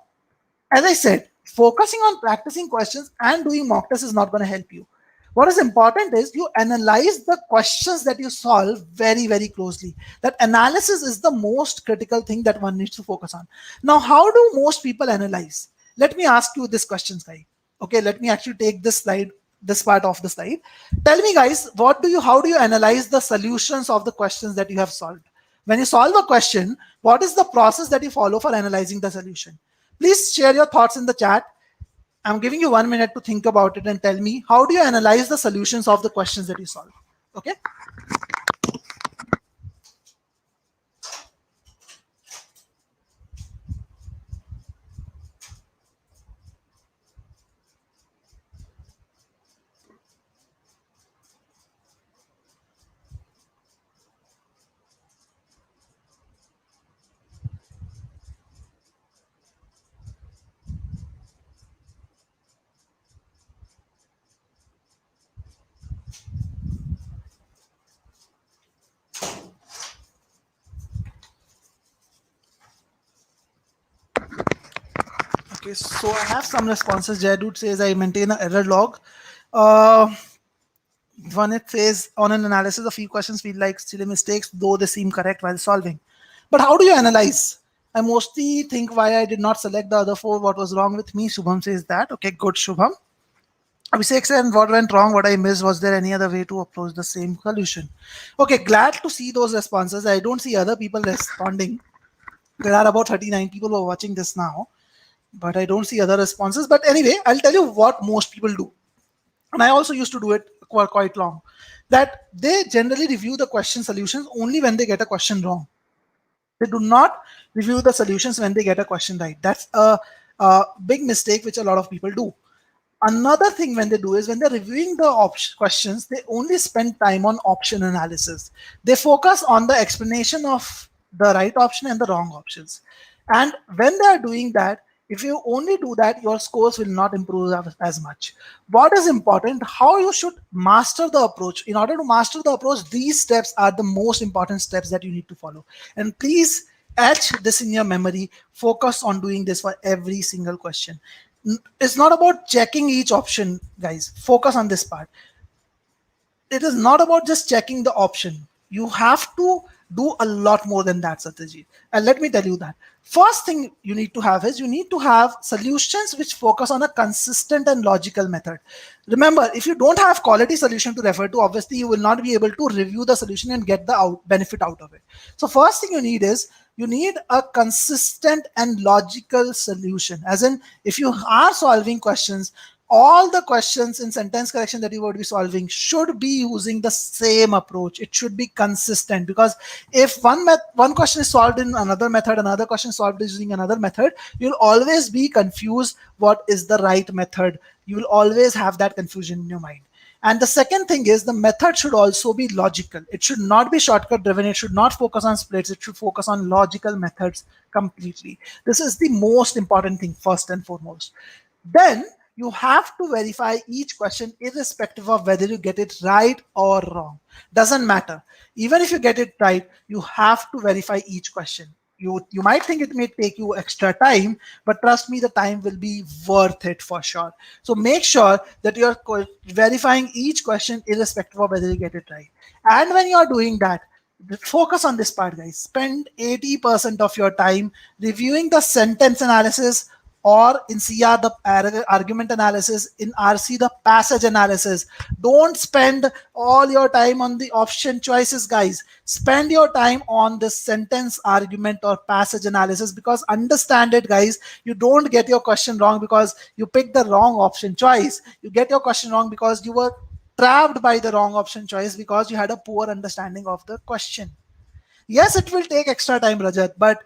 as I said, focusing on practicing questions and doing mock tests is not going to help you. What is important is you analyze the questions that you solve very, very closely. That analysis is the most critical thing that one needs to focus on. Now, how do most people analyze? Let me ask you this question, guys. Okay, let me actually take this slide, this part of the slide. Tell me, guys, how do you analyze the solutions of the questions that you have solved? When you solve a question, what is the process that you follow for analyzing the solution? Please share your thoughts in the chat. I'm giving you 1 minute to think about it and tell me, how do you analyze the solutions of the questions that you solve? Okay. Okay, so I have some responses. Jaydude says I maintain an error log. Uh, One, it says on an analysis, a few questions feel like silly mistakes, though they seem correct while solving. But how do you analyze? I mostly think why I did not select the other four, what was wrong with me. Shubham says that. Okay, good, Shubham. Abhishek said, what went wrong? What I missed? Was there any other way to approach the same solution? Okay, glad to see those responses. I don't see other people responding. There are about 39 people who are watching this now, but I don't see other responses. But anyway, I'll tell you what most people do. And I also used to do it quite long. That they generally review the question solutions only when they get a question wrong. They do not review the solutions when they get a question right. That's a big mistake which a lot of people do. Another thing when they do is when they're reviewing the questions, they only spend time on option analysis. They focus on the explanation of the right option and the wrong options. And when they are doing that, if you only do that, your scores will not improve as much. What is important? How you should master the approach. In order to master the approach, these steps are the most important steps that you need to follow. And please etch this in your memory. Focus on doing this for every single question. It's not about checking each option, guys. Focus on this part. It is not about just checking the option. You have to do a lot more than that, Satyaji. And let me tell you that. First thing you need to have is you need to have solutions which focus on a consistent and logical method. Remember, if you don't have quality solution to refer to, obviously you will not be able to review the solution and get the benefit out of it. So first thing you need is you need a consistent and logical solution. As in, if you are solving questions, all the questions in sentence correction that you would be solving should be using the same approach. It should be consistent, because if one question is solved in another method, another question is solved using another method, you'll always be confused what is the right method. You will always have that confusion in your mind. And the second thing is the method should also be logical. It should not be shortcut driven. It should not focus on splits. It should focus on logical methods completely. This is the most important thing, first and foremost. Then you have to verify each question irrespective of whether you get it right or wrong. Doesn't matter. Even if you get it right, you have to verify each question. You might think it may take you extra time, but trust me, the time will be worth it for sure. So make sure that you're verifying each question irrespective of whether you get it right. And when you're doing that, focus on this part, guys. Spend 80% of your time reviewing the sentence analysis, or in CR the argument analysis, in RC the passage analysis. Don't spend all your time on the option choices, guys. Spend your time on the sentence, argument, or passage analysis, because understand it, guys, you don't get your question wrong because you picked the wrong option choice. You get your question wrong because you were trapped by the wrong option choice, because you had a poor understanding of the question. Yes, it will take extra time, Rajat, but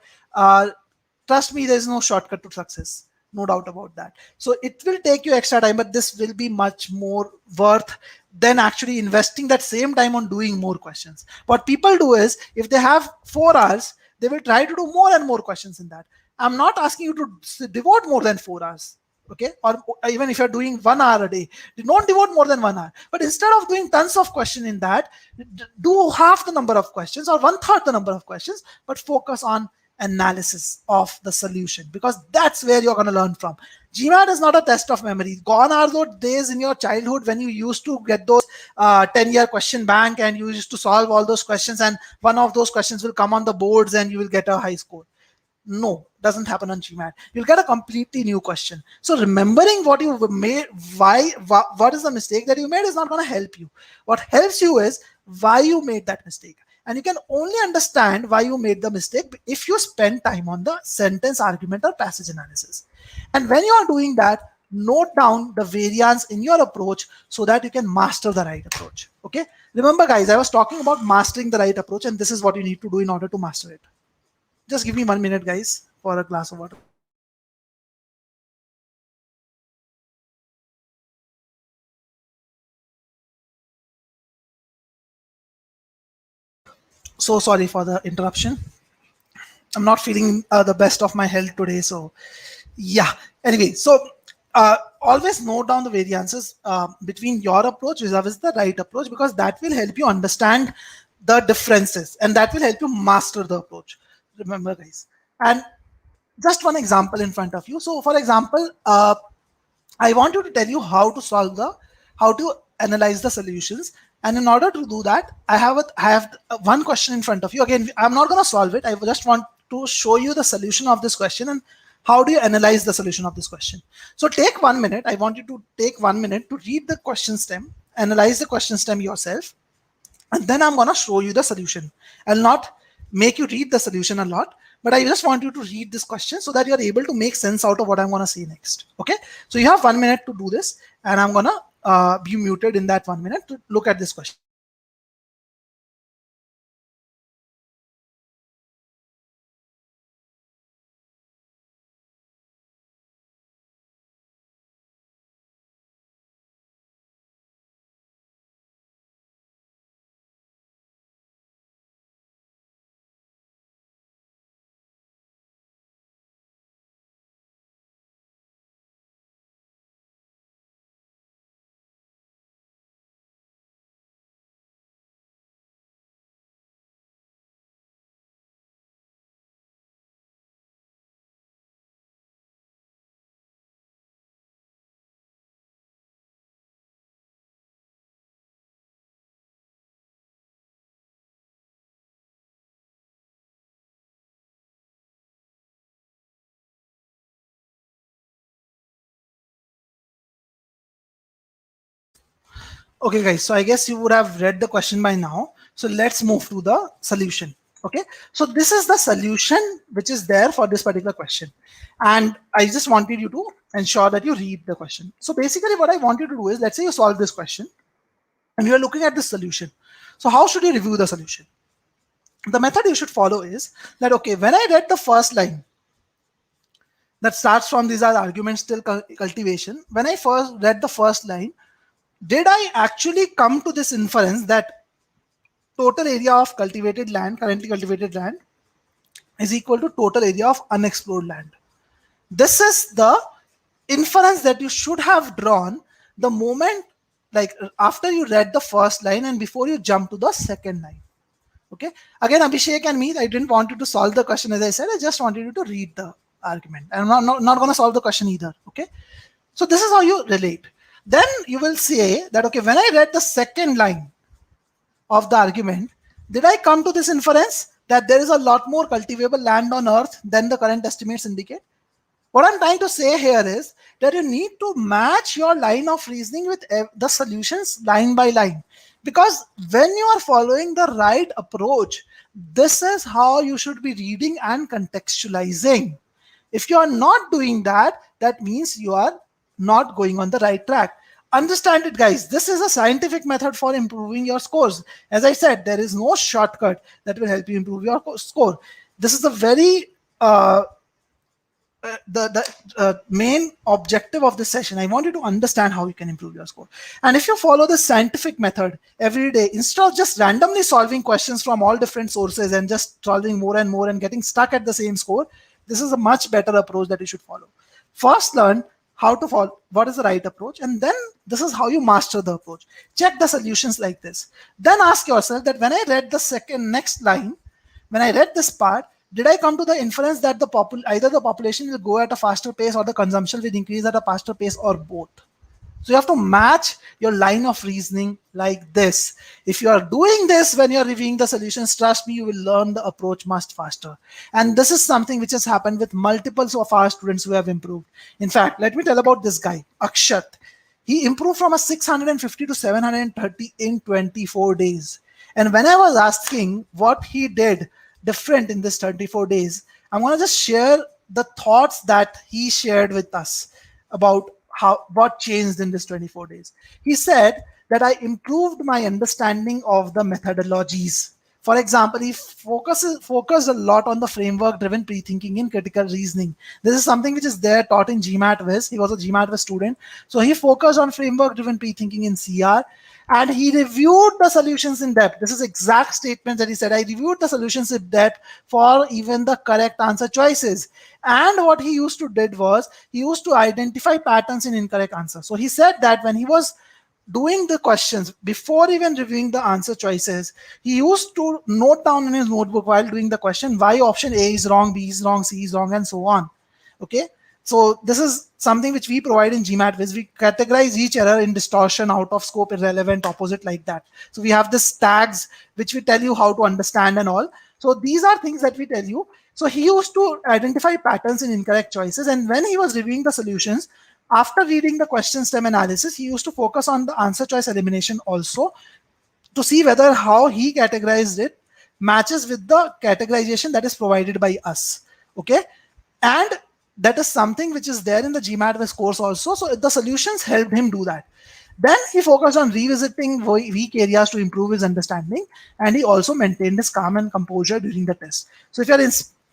trust me, there is no shortcut to success. No doubt about that. So it will take you extra time, but this will be much more worth than actually investing that same time on doing more questions. What people do is, if they have 4 hours, they will try to do more and more questions in that. I'm not asking you to devote more than 4 hours. Okay, or even if you're doing 1 hour a day, don't devote more than 1 hour. But instead of doing tons of questions in that, do half the number of questions or 1/3 the number of questions, but focus on analysis of the solution, because that's where you're going to learn from. GMAT is not a test of memory. Gone are those days in your childhood when you used to get those 10-year question bank and you used to solve all those questions, and one of those questions will come on the boards and you will get a high score. No, doesn't happen on GMAT. You'll get a completely new question. So remembering what you made, what is the mistake that you made is not going to help you. What helps you is why you made that mistake. And you can only understand why you made the mistake if you spend time on the sentence, argument, or passage analysis. And when you are doing that, note down the variance in your approach so that you can master the right approach. Okay. Remember, guys, I was talking about mastering the right approach, and this is what you need to do in order to master it. Just give me 1 minute, guys, for a glass of water. So sorry for the interruption. I'm not feeling the best of my health today. So yeah. Anyway, so always note down the variances between your approach versus the right approach, because that will help you understand the differences and that will help you master the approach. Remember, guys. And just one example in front of you. So for example, I want you to tell you how to analyze the solutions. And in order to do that, I have one question in front of you. Again, I'm not going to solve it. I just want to show you the solution of this question and how do you analyze the solution of this question. So take 1 minute. I want you to take 1 minute to read the question stem, analyze the question stem yourself, and then I'm going to show you the solution. I'll not make you read the solution a lot, but I just want you to read this question so that you're able to make sense out of what I'm going to say next. Okay, so you have 1 minute to do this, and I'm going to be muted in that 1 minute to look at this question. Okay, guys, so I guess you would have read the question by now. So let's move to the solution. Okay, so this is the solution which is there for this particular question. And I just wanted you to ensure that you read the question. So basically what I want you to do is, let's say you solve this question and you're looking at the solution. So how should you review the solution? The method you should follow is that, okay, when I read the first line that starts from these are arguments till cultivation, when I first read the first line, did I actually come to this inference that total area of cultivated land, currently cultivated land, is equal to total area of unexplored land? This is the inference that you should have drawn the moment, like after you read the first line and before you jump to the second line. Okay. Again, Abhishek and me, I didn't want you to solve the question. As I said, I just wanted you to read the argument. I'm not going to solve the question either. Okay. So this is how you relate. Then you will say that, okay, when I read the second line of the argument, did I come to this inference that there is a lot more cultivable land on earth than the current estimates indicate? What I'm trying to say here is that you need to match your line of reasoning with the solutions line by line. Because when you are following the right approach, this is how you should be reading and contextualizing. If you are not doing that, that means you are not going on the right track. Understand it, guys. This is a scientific method for improving your scores. As I said, there is no shortcut that will help you improve your score. This is a very the main objective of this session. I want you to understand how you can improve your score. And if you follow the scientific method every day, instead of just randomly solving questions from all different sources and just solving more and more and getting stuck at the same score, this is a much better approach that you should follow. First, learn how to follow what is the right approach, and then this is how you master the approach. Check the solutions like this. Then ask yourself that when I read the next line, when I read this part, did I come to the inference that either the population will go at a faster pace or the consumption will increase at a faster pace, or both? So you have to match your line of reasoning like this. If you are doing this when you're reviewing the solutions, trust me, you will learn the approach much faster. And this is something which has happened with multiples of our students who have improved. In fact, let me tell about this guy, Akshat. He improved from a 650 to 730 in 24 days. And when I was asking what he did different in this 24 days, I'm going to just share the thoughts that he shared with us about what changed in this 24 days. He said that I improved my understanding of the methodologies. For example, he focused a lot on the framework-driven pre-thinking in critical reasoning. This is something which is there taught in GMAT Viz. He was a GMAT Viz student. So he focused on framework-driven pre-thinking in CR. And he reviewed the solutions in depth. This is exact statement that he said. I reviewed the solutions in depth for even the correct answer choices. And what he used to did was, he used to identify patterns in incorrect answers. So he said that when he was doing the questions, before even reviewing the answer choices, he used to note down in his notebook while doing the question why option A is wrong, B is wrong, C is wrong, and so on. Okay, so this is something which we provide in GMAT Viz. We categorize each error in distortion, out of scope, irrelevant, opposite, like that. So we have this tags which we tell you how to understand and all. So these are things that we tell you. So he used to identify patterns in incorrect choices, and when he was reviewing the solutions, after reading the question stem analysis, he used to focus on the answer choice elimination also, to see whether how he categorized it matches with the categorization that is provided by us. Okay, and that is something which is there in the GMAT course also. So the solutions helped him do that. Then he focused on revisiting weak areas to improve his understanding, and he also maintained his calm and composure during the test. So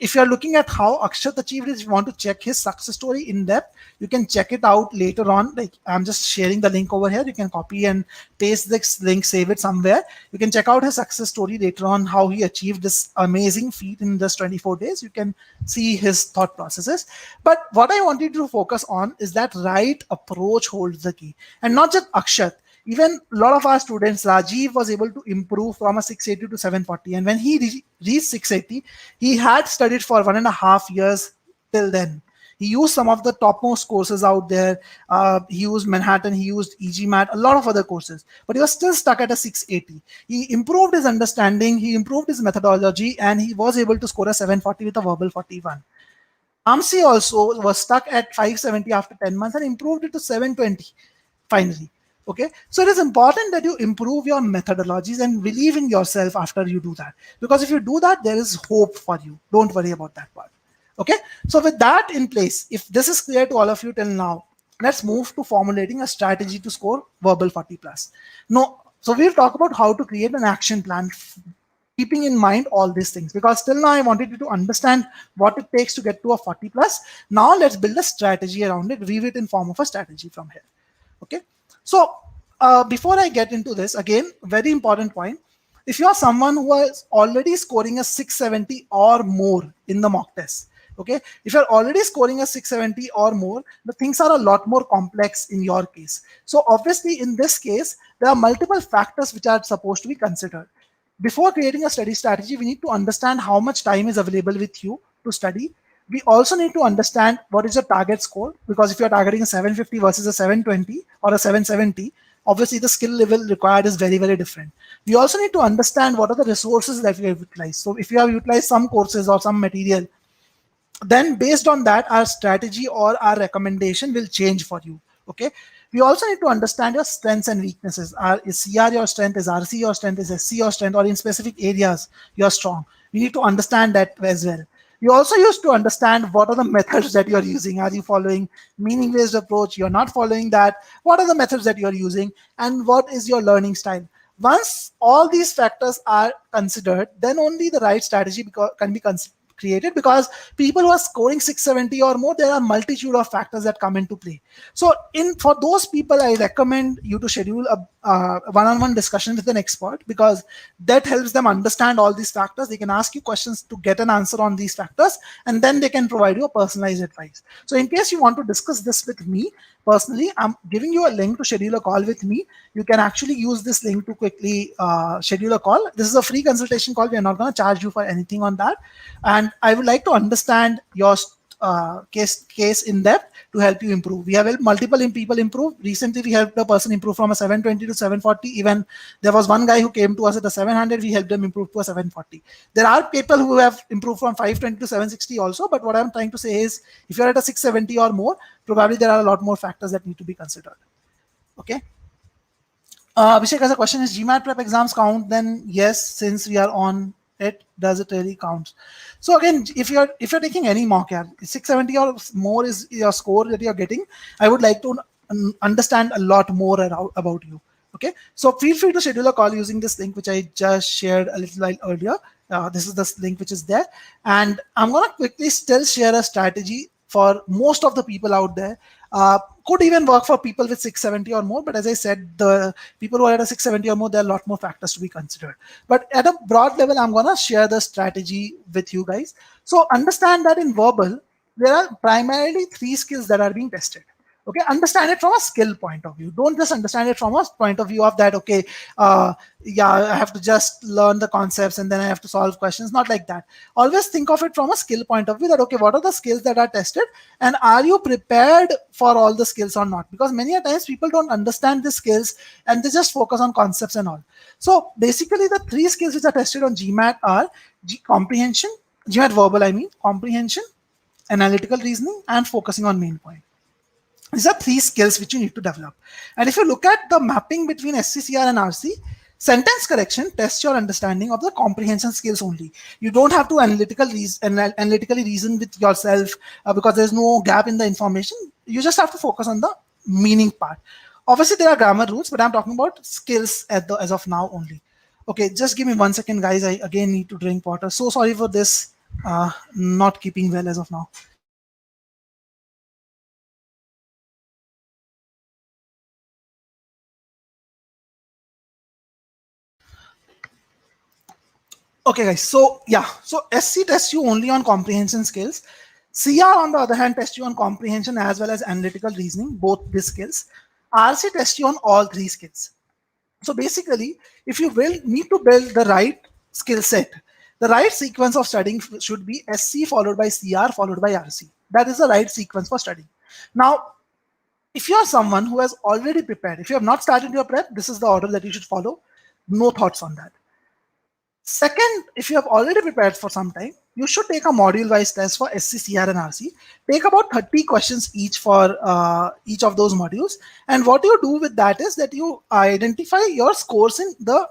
if you're looking at how Akshat achieved it, if you want to check his success story in depth, you can check it out later on. Like, I'm just sharing the link over here. You can copy and paste this link, save it somewhere. You can check out his success story later on, how he achieved this amazing feat in just 24 days. You can see his thought processes. But what I wanted to focus on is that right approach holds the key. And not just Akshat. Even a lot of our students, Rajiv was able to improve from a 680 to 740. And when he reached 680, he had studied for 1.5 years till then. He used some of the topmost courses out there. He used Manhattan, he used EGMAT, a lot of other courses, but he was still stuck at a 680. He improved his understanding, he improved his methodology, and he was able to score a 740 with a verbal 41. Amsi also was stuck at 570 after 10 months and improved it to 720 finally. Okay, so it is important that you improve your methodologies and believe in yourself after you do that, because if you do that, there is hope for you. Don't worry about that part. Okay, so with that in place, if this is clear to all of you till now, let's move to formulating a strategy to score verbal 40 plus. No, so we'll talk about how to create an action plan, keeping in mind all these things, because till now I wanted you to understand what it takes to get to a 40 plus. Now let's build a strategy around it, weave it in form of a strategy from here. Okay, so before I get into this, again, very important point. If you are someone who is already scoring a 670 or more in the mock test, okay, if you're already scoring a 670 or more, the things are a lot more complex in your case. So obviously in this case, there are multiple factors which are supposed to be considered. Before creating a study strategy, we need to understand how much time is available with you to study. We also need to understand what is your target score, because if you're targeting a 750 versus a 720 or a 770, obviously the skill level required is very, very different. We also need to understand what are the resources that we have utilized. So if you have utilized some courses or some material, then based on that, our strategy or our recommendation will change for you. Okay, we also need to understand your strengths and weaknesses. Is CR your strength, is RC your strength, is SC your strength, or in specific areas you're strong? We need to understand that as well. You also used to understand what are the methods that you're using. Are you following meaning based approach? You're not following that. What are the methods that you're using, and what is your learning style? Once all these factors are considered, then only the right strategy can be created, because people who are scoring 670 or more, there are multitude of factors that come into play. So for those people, I recommend you to schedule a one-on-one discussion with an expert, because that helps them understand all these factors. They can ask you questions to get an answer on these factors, and then they can provide you a personalized advice. So in case you want to discuss this with me personally, I'm giving you a link to schedule a call with me. You can actually use this link to quickly schedule a call. This is a free consultation call. We are not going to charge you for anything on that. And I would like to understand your case in depth to help you improve. We have helped multiple people improve. Recently, we helped a person improve from a 720 to 740. Even there was one guy who came to us at a 700. We helped them improve to a 740. There are people who have improved from 520 to 760 also. But what I'm trying to say is, if you're at a 670 or more, probably there are a lot more factors that need to be considered. Okay. Abhishek has a question: is GMAT prep exams count? Then yes, since we are on it, does it really count? So again, if you're taking any mock, 670 or more is your score that you're getting, I would like to understand a lot more about you. Okay, so feel free to schedule a call using this link which I just shared a little while earlier. This is the link which is there, and I'm gonna quickly still share a strategy for most of the people out there. Could even work for people with 670 or more, but as I said, the people who are at a 670 or more, there are a lot more factors to be considered. But at a broad level, I'm gonna share the strategy with you guys. So understand that in verbal, there are primarily 3 skills that are being tested. Okay, understand it from a skill point of view. Don't just understand it from a point of view of that, okay, uh, yeah, I have to just learn the concepts and then I have to solve questions. Not like that. Always think of it from a skill point of view, that okay, what are the skills that are tested and are you prepared for all the skills or not? Because many a times people don't understand the skills and they just focus on concepts and all. So basically the three skills which are tested on GMAT are comprehension, GMAT verbal, I mean comprehension, analytical reasoning, and focusing on main point. These are three skills which you need to develop. And if you look at the mapping between SCCR and RC, sentence correction tests your understanding of the comprehension skills only. You don't have to analytically reason with yourself because there's no gap in the information. You just have to focus on the meaning part. Obviously, there are grammar rules, but I'm talking about skills as of now only. Okay, just give me 1 second, guys. I again need to drink water. So sorry for this not keeping well as of now. Okay, guys. So yeah, so SC tests you only on comprehension skills. CR, on the other hand, tests you on comprehension as well as analytical reasoning, both these skills. RC tests you on all three skills. So basically, if you will need to build the right skill set, the right sequence of studying should be SC followed by CR followed by RC. That is the right sequence for studying. Now, if you are someone who has already prepared, if you have not started your prep, this is the order that you should follow. No thoughts on that. Second, if you have already prepared for some time, you should take a module-wise test for SC, CR, and RC. Take about 30 questions each for each of those modules. And what you do with that is that you identify your scores in the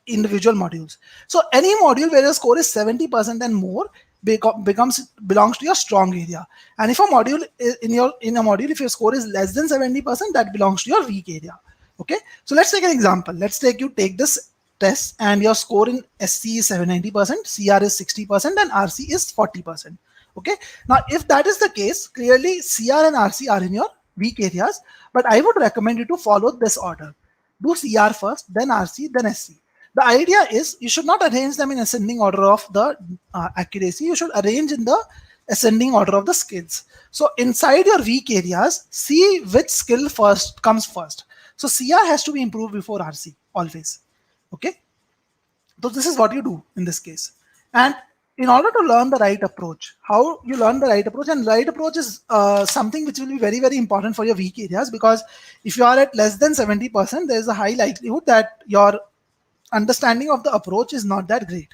individual modules. So any module where your score is 70% and more belongs to your strong area. And if a module in a module, if your score is less than 70%, that belongs to your weak area. Okay, so let's take an example. Let's take this test and your score in SC is 790%, CR is 60%, and RC is 40%. Okay, now if that is the case, clearly CR and RC are in your weak areas, but I would recommend you to follow this order. Do CR first, then RC, then SC. The idea is you should not arrange them in ascending order of the accuracy. You should arrange in the ascending order of the skills. So inside your weak areas, see which skill first comes first. So CR has to be improved before RC always. Okay, so this is what you do in this case. And in order to learn the right approach, how you learn the right approach, and right approach is something which will be very, very important for your weak areas, because if you are at less than 70%, there is a high likelihood that your understanding of the approach is not that great.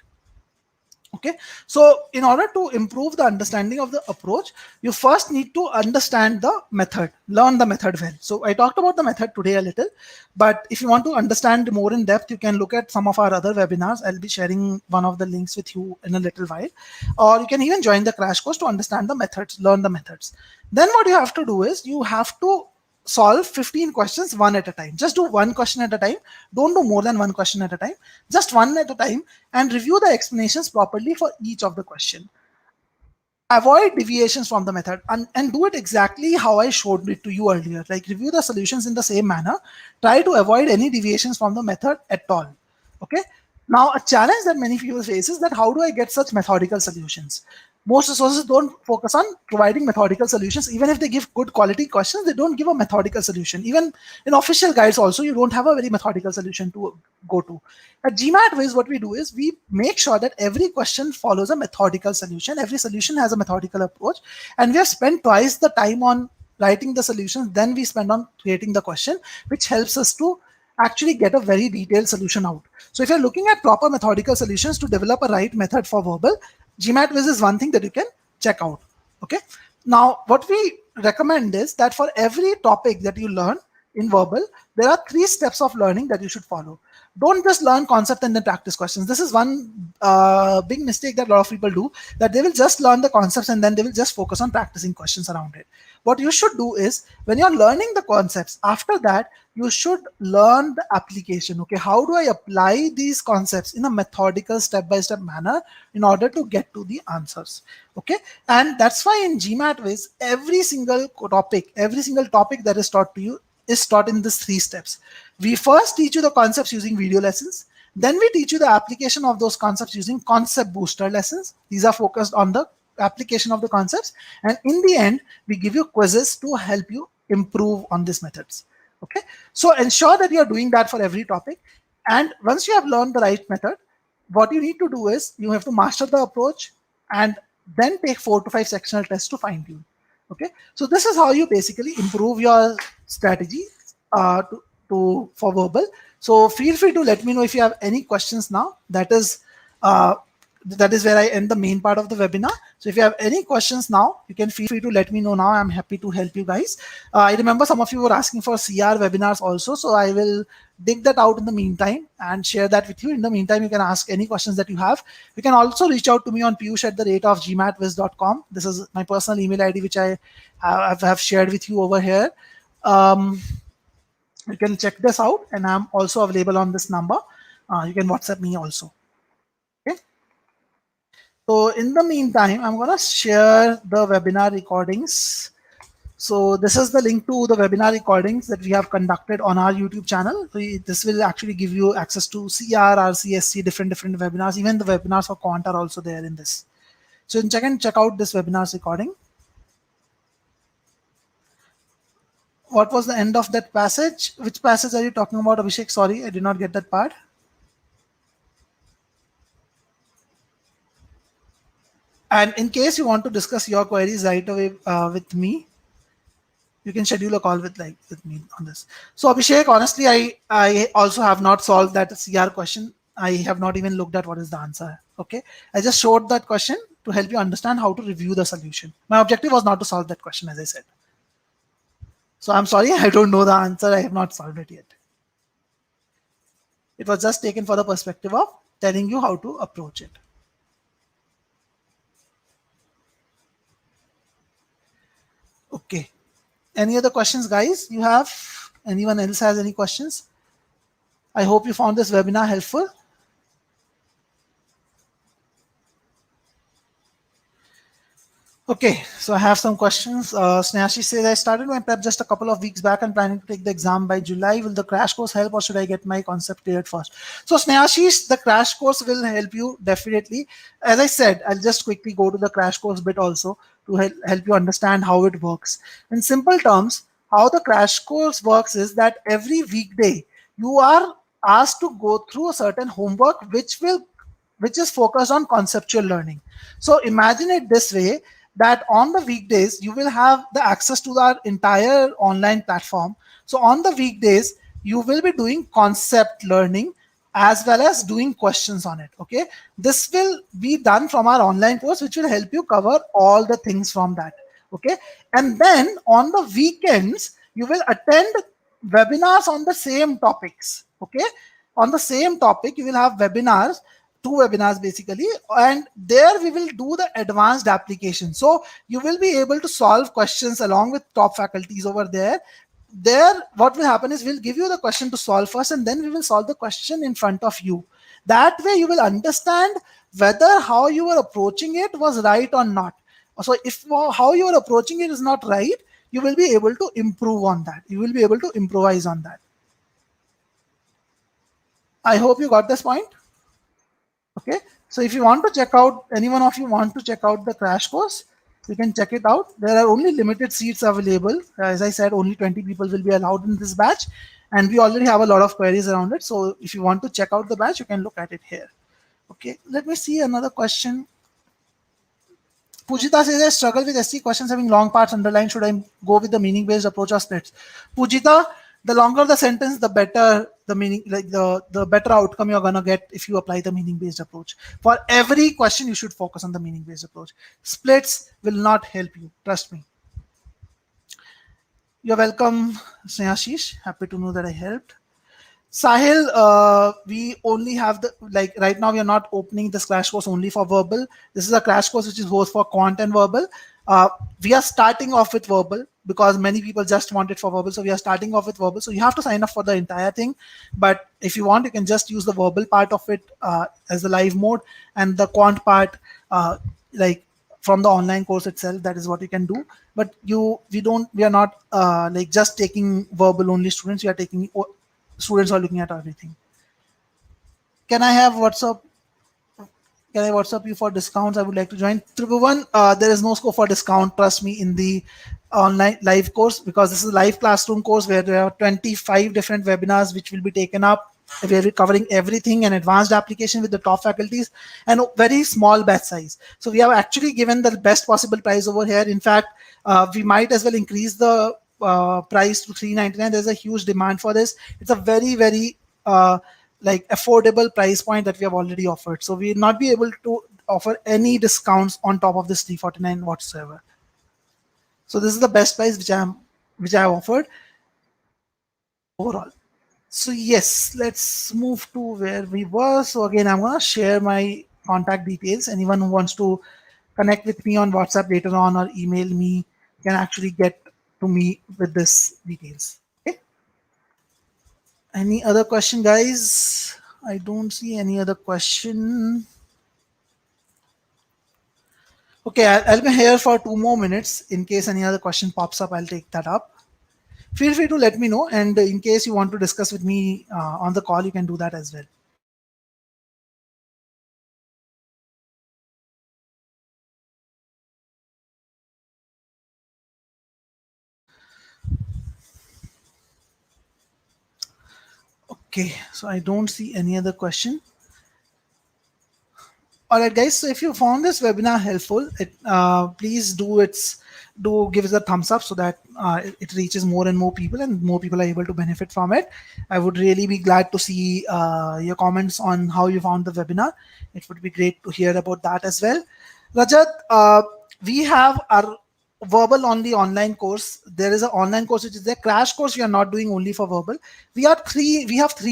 Okay, so in order to improve the understanding of the approach, you first need to understand the method, learn the method well. So I talked about the method today a little, but if you want to understand more in depth, you can look at some of our other webinars. I'll be sharing one of the links with you in a little while, or you can even join the crash course to understand the methods, learn the methods. Then what you have to do is you have to solve 15 questions one at a time. Just do one question at a time. Don't do more than one question at a time. Just one at a time, and review the explanations properly for each of the question. Avoid deviations from the method, and do it exactly how I showed it to you earlier. Like, review the solutions in the same manner. Try to avoid any deviations from the method at all. Okay. Now, a challenge that many people face is that how do I get such methodical solutions? Most resources don't focus on providing methodical solutions. Even if they give good quality questions, they don't give a methodical solution. Even in official guides also, you don't have a very methodical solution to go to. At GMAT Ways, what we do is we make sure that every question follows a methodical solution. Every solution has a methodical approach. And we have spent twice the time on writing the solutions than we spend on creating the question, which helps us to actually get a very detailed solution out. So if you're looking at proper methodical solutions to develop a right method for verbal, GMAT Wiz is one thing that you can check out. Okay. Now, what we recommend is that for every topic that you learn in verbal, there are 3 steps of learning that you should follow. Don't just learn concept and then practice questions. This is one big mistake that a lot of people do, that they will just learn the concepts and then they will just focus on practicing questions around it. What you should do is, when you're learning the concepts, after that, you should learn the application. Okay, how do I apply these concepts in a methodical step-by-step manner in order to get to the answers? Okay, and that's why in GMAT Ways, every single topic that is taught to you is taught in these 3 steps. We first teach you the concepts using video lessons. Then we teach you the application of those concepts using concept booster lessons. These are focused on the application of the concepts. And in the end, we give you quizzes to help you improve on these methods. Okay, so ensure that you are doing that for every topic. And once you have learned the right method, what you need to do is you have to master the approach and then take 4 to 5 sectional tests to fine tune. Okay, so this is how you basically improve your strategy for verbal. So feel free to let me know if you have any questions now. Uh, that is where I end the main part of the webinar. So if you have any questions now, you can feel free to let me know now. I'm happy to help you guys. I remember some of you were asking for CR webinars also, so I will dig that out in the meantime and share that with you. In the meantime, you can ask any questions that you have. You can also reach out to me on piyush@gmatviz.com. This is my personal email ID, which I have shared with you over here. Um, you can check this out, and I'm also available on this number. You can WhatsApp me also. Okay. So in the meantime, I'm gonna share the webinar recordings. So this is the link to the webinar recordings that we have conducted on our YouTube channel. This will actually give you access to CR, RCSC, different webinars. Even the webinars for Quant are also there in this. So you can check out this webinar's recording. What was the end of that passage? Which passage are you talking about, Abhishek? Sorry, I did not get that part. And in case you want to discuss your queries right away with me, you can schedule a call with me on this. So Abhishek, honestly, I also have not solved that CR question. I have not even looked at what is the answer. Okay, I just showed that question to help you understand how to review the solution. My objective was not to solve that question, as I said. So I'm sorry, I don't know the answer. I have not solved it yet. It was just taken for the perspective of telling you how to approach it. Okay. Any other questions, guys? You have? Anyone else has any questions? I hope you found this webinar helpful. Okay, so I have some questions. Snehashi says, I started my prep just a couple of weeks back and planning to take the exam by July. Will the crash course help or should I get my concept cleared first? So Snehashi, the crash course will help you definitely. As I said, I'll just quickly go to the crash course bit also to help you understand how it works. In simple terms, how the crash course works is that every weekday you are asked to go through a certain homework which is focused on conceptual learning. So imagine it this way, that on the weekdays you will have the access to our entire online platform. So on the weekdays you will be doing concept learning as well as doing questions on it. Okay, this will be done from our online course, which will help you cover all the things from that. Okay, and then on the weekends you will attend webinars on the same topics. Okay, on the same topic you will have webinars, 2 webinars basically, and there we will do the advanced application. So you will be able to solve questions along with top faculties over there. There what will happen is we'll give you the question to solve first, and then we will solve the question in front of you. That way you will understand whether how you are approaching it was right or not. So if how you are approaching it is not right, you will be able to improve on that. You will be able to improvise on that. I hope you got this point. Okay, so if you want to check out, any one of you want to check out the crash course, you can check it out. There are only limited seats available. As I said, only 20 people will be allowed in this batch, and we already have a lot of queries around it. So if you want to check out the batch, you can look at it here. Okay, let me see another question. Pujita says, I struggle with SC questions having long parts underlined. Should I go with the meaning-based approach or splits? Pujita, the longer the sentence, the better the meaning, like the better outcome you're gonna get if you apply the meaning-based approach. For every question, you should focus on the meaning-based approach. Splits will not help you. Trust me. You're welcome, Snehashish. Happy to know that I helped. Sahil, we only have right now we are not opening this crash course only for verbal. This is a crash course which is both for quant and verbal. We are starting off with verbal because many people just want it for verbal. So we are starting off with verbal. So you have to sign up for the entire thing. But if you want, you can just use the verbal part of it as the live mode, and the quant part from the online course itself. That is what you can do. But we are not just taking verbal only students. We are taking students are looking at everything. Can I have WhatsApp? Can I WhatsApp you for discounts? I would like to join. Tribhuvan, there is no scope for discount. Trust me, in the online live course, because this is a live classroom course where there are 25 different webinars which will be taken up, where we're covering everything and advanced application with the top faculties, and a very small batch size. So we have actually given the best possible price over here. In fact, we might as well increase the price to 399. There's a huge demand for this. It's a very like affordable price point that we have already offered. So we will not be able to offer any discounts on top of this 349 whatsoever. So this is the best price which I have offered overall. So yes, let's move to where we were. So again, I'm gonna share my contact details. Anyone who wants to connect with me on WhatsApp later on or email me can actually get to me with this details. Okay. Any other question, guys? I don't see any other question. Okay, I'll be here for 2 more minutes. In case any other question pops up, I'll take that up. Feel free to let me know, and in case you want to discuss with me on the call, you can do that as well. Okay, so I don't see any other question. All right, guys. So if you found this webinar helpful, please do give us a thumbs up so that it reaches more and more people, and more people are able to benefit from it. I would really be glad to see your comments on how you found the webinar. It would be great to hear about that as well. Rajat, we have our verbal only online course. There is an online course which is the crash course. We are not doing only for verbal. We have three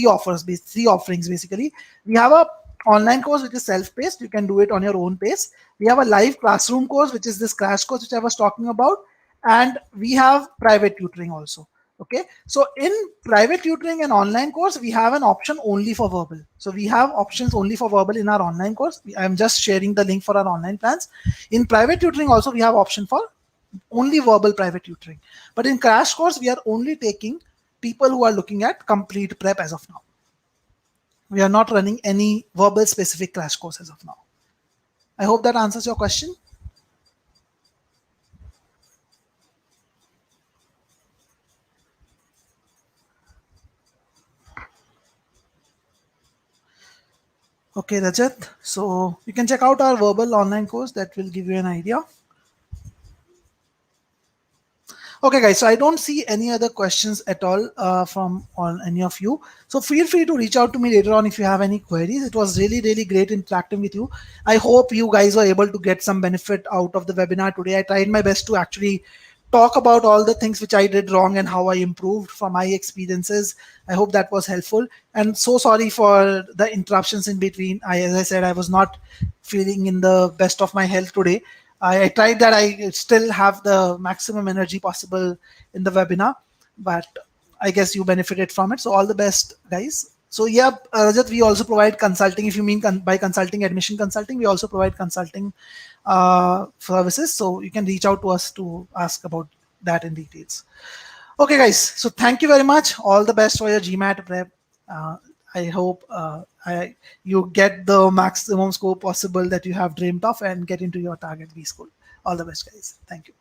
offers, three offerings basically. We have a online course which is self-paced. You can do it on your own pace. We have a live classroom course, which is this crash course which I was talking about, and we have private tutoring also. Okay, so in private tutoring and online course, we have an option only for verbal. So we have options only for verbal in our online course. I'm just sharing the link for our online plans. In private tutoring also, we have option for only verbal private tutoring. But in crash course, we are only taking people who are looking at complete prep as of now. We are not running any verbal specific crash course as of now. I hope that answers your question. Okay, Rajat. So you can check out our verbal online course. That will give you an idea. Okay, guys, so I don't see any other questions at all from on any of you. So feel free to reach out to me later on if you have any queries. It was really great interacting with you. I hope you guys were able to get some benefit out of the webinar today. I tried my best to actually talk about all the things which I did wrong and how I improved from my experiences. I hope that was helpful. And so sorry for the interruptions in between. As I said, I was not feeling in the best of my health today. I tried that. I still have the maximum energy possible in the webinar, but I guess you benefited from it. So all the best, guys. So yeah, Rajat, we also provide consulting. If you mean by consulting, admission consulting, we also provide consulting services. So you can reach out to us to ask about that in details. Okay, guys. So thank you very much. All the best for your GMAT prep. I hope you get the maximum score possible that you have dreamed of and get into your target B school. All the best, guys. Thank you.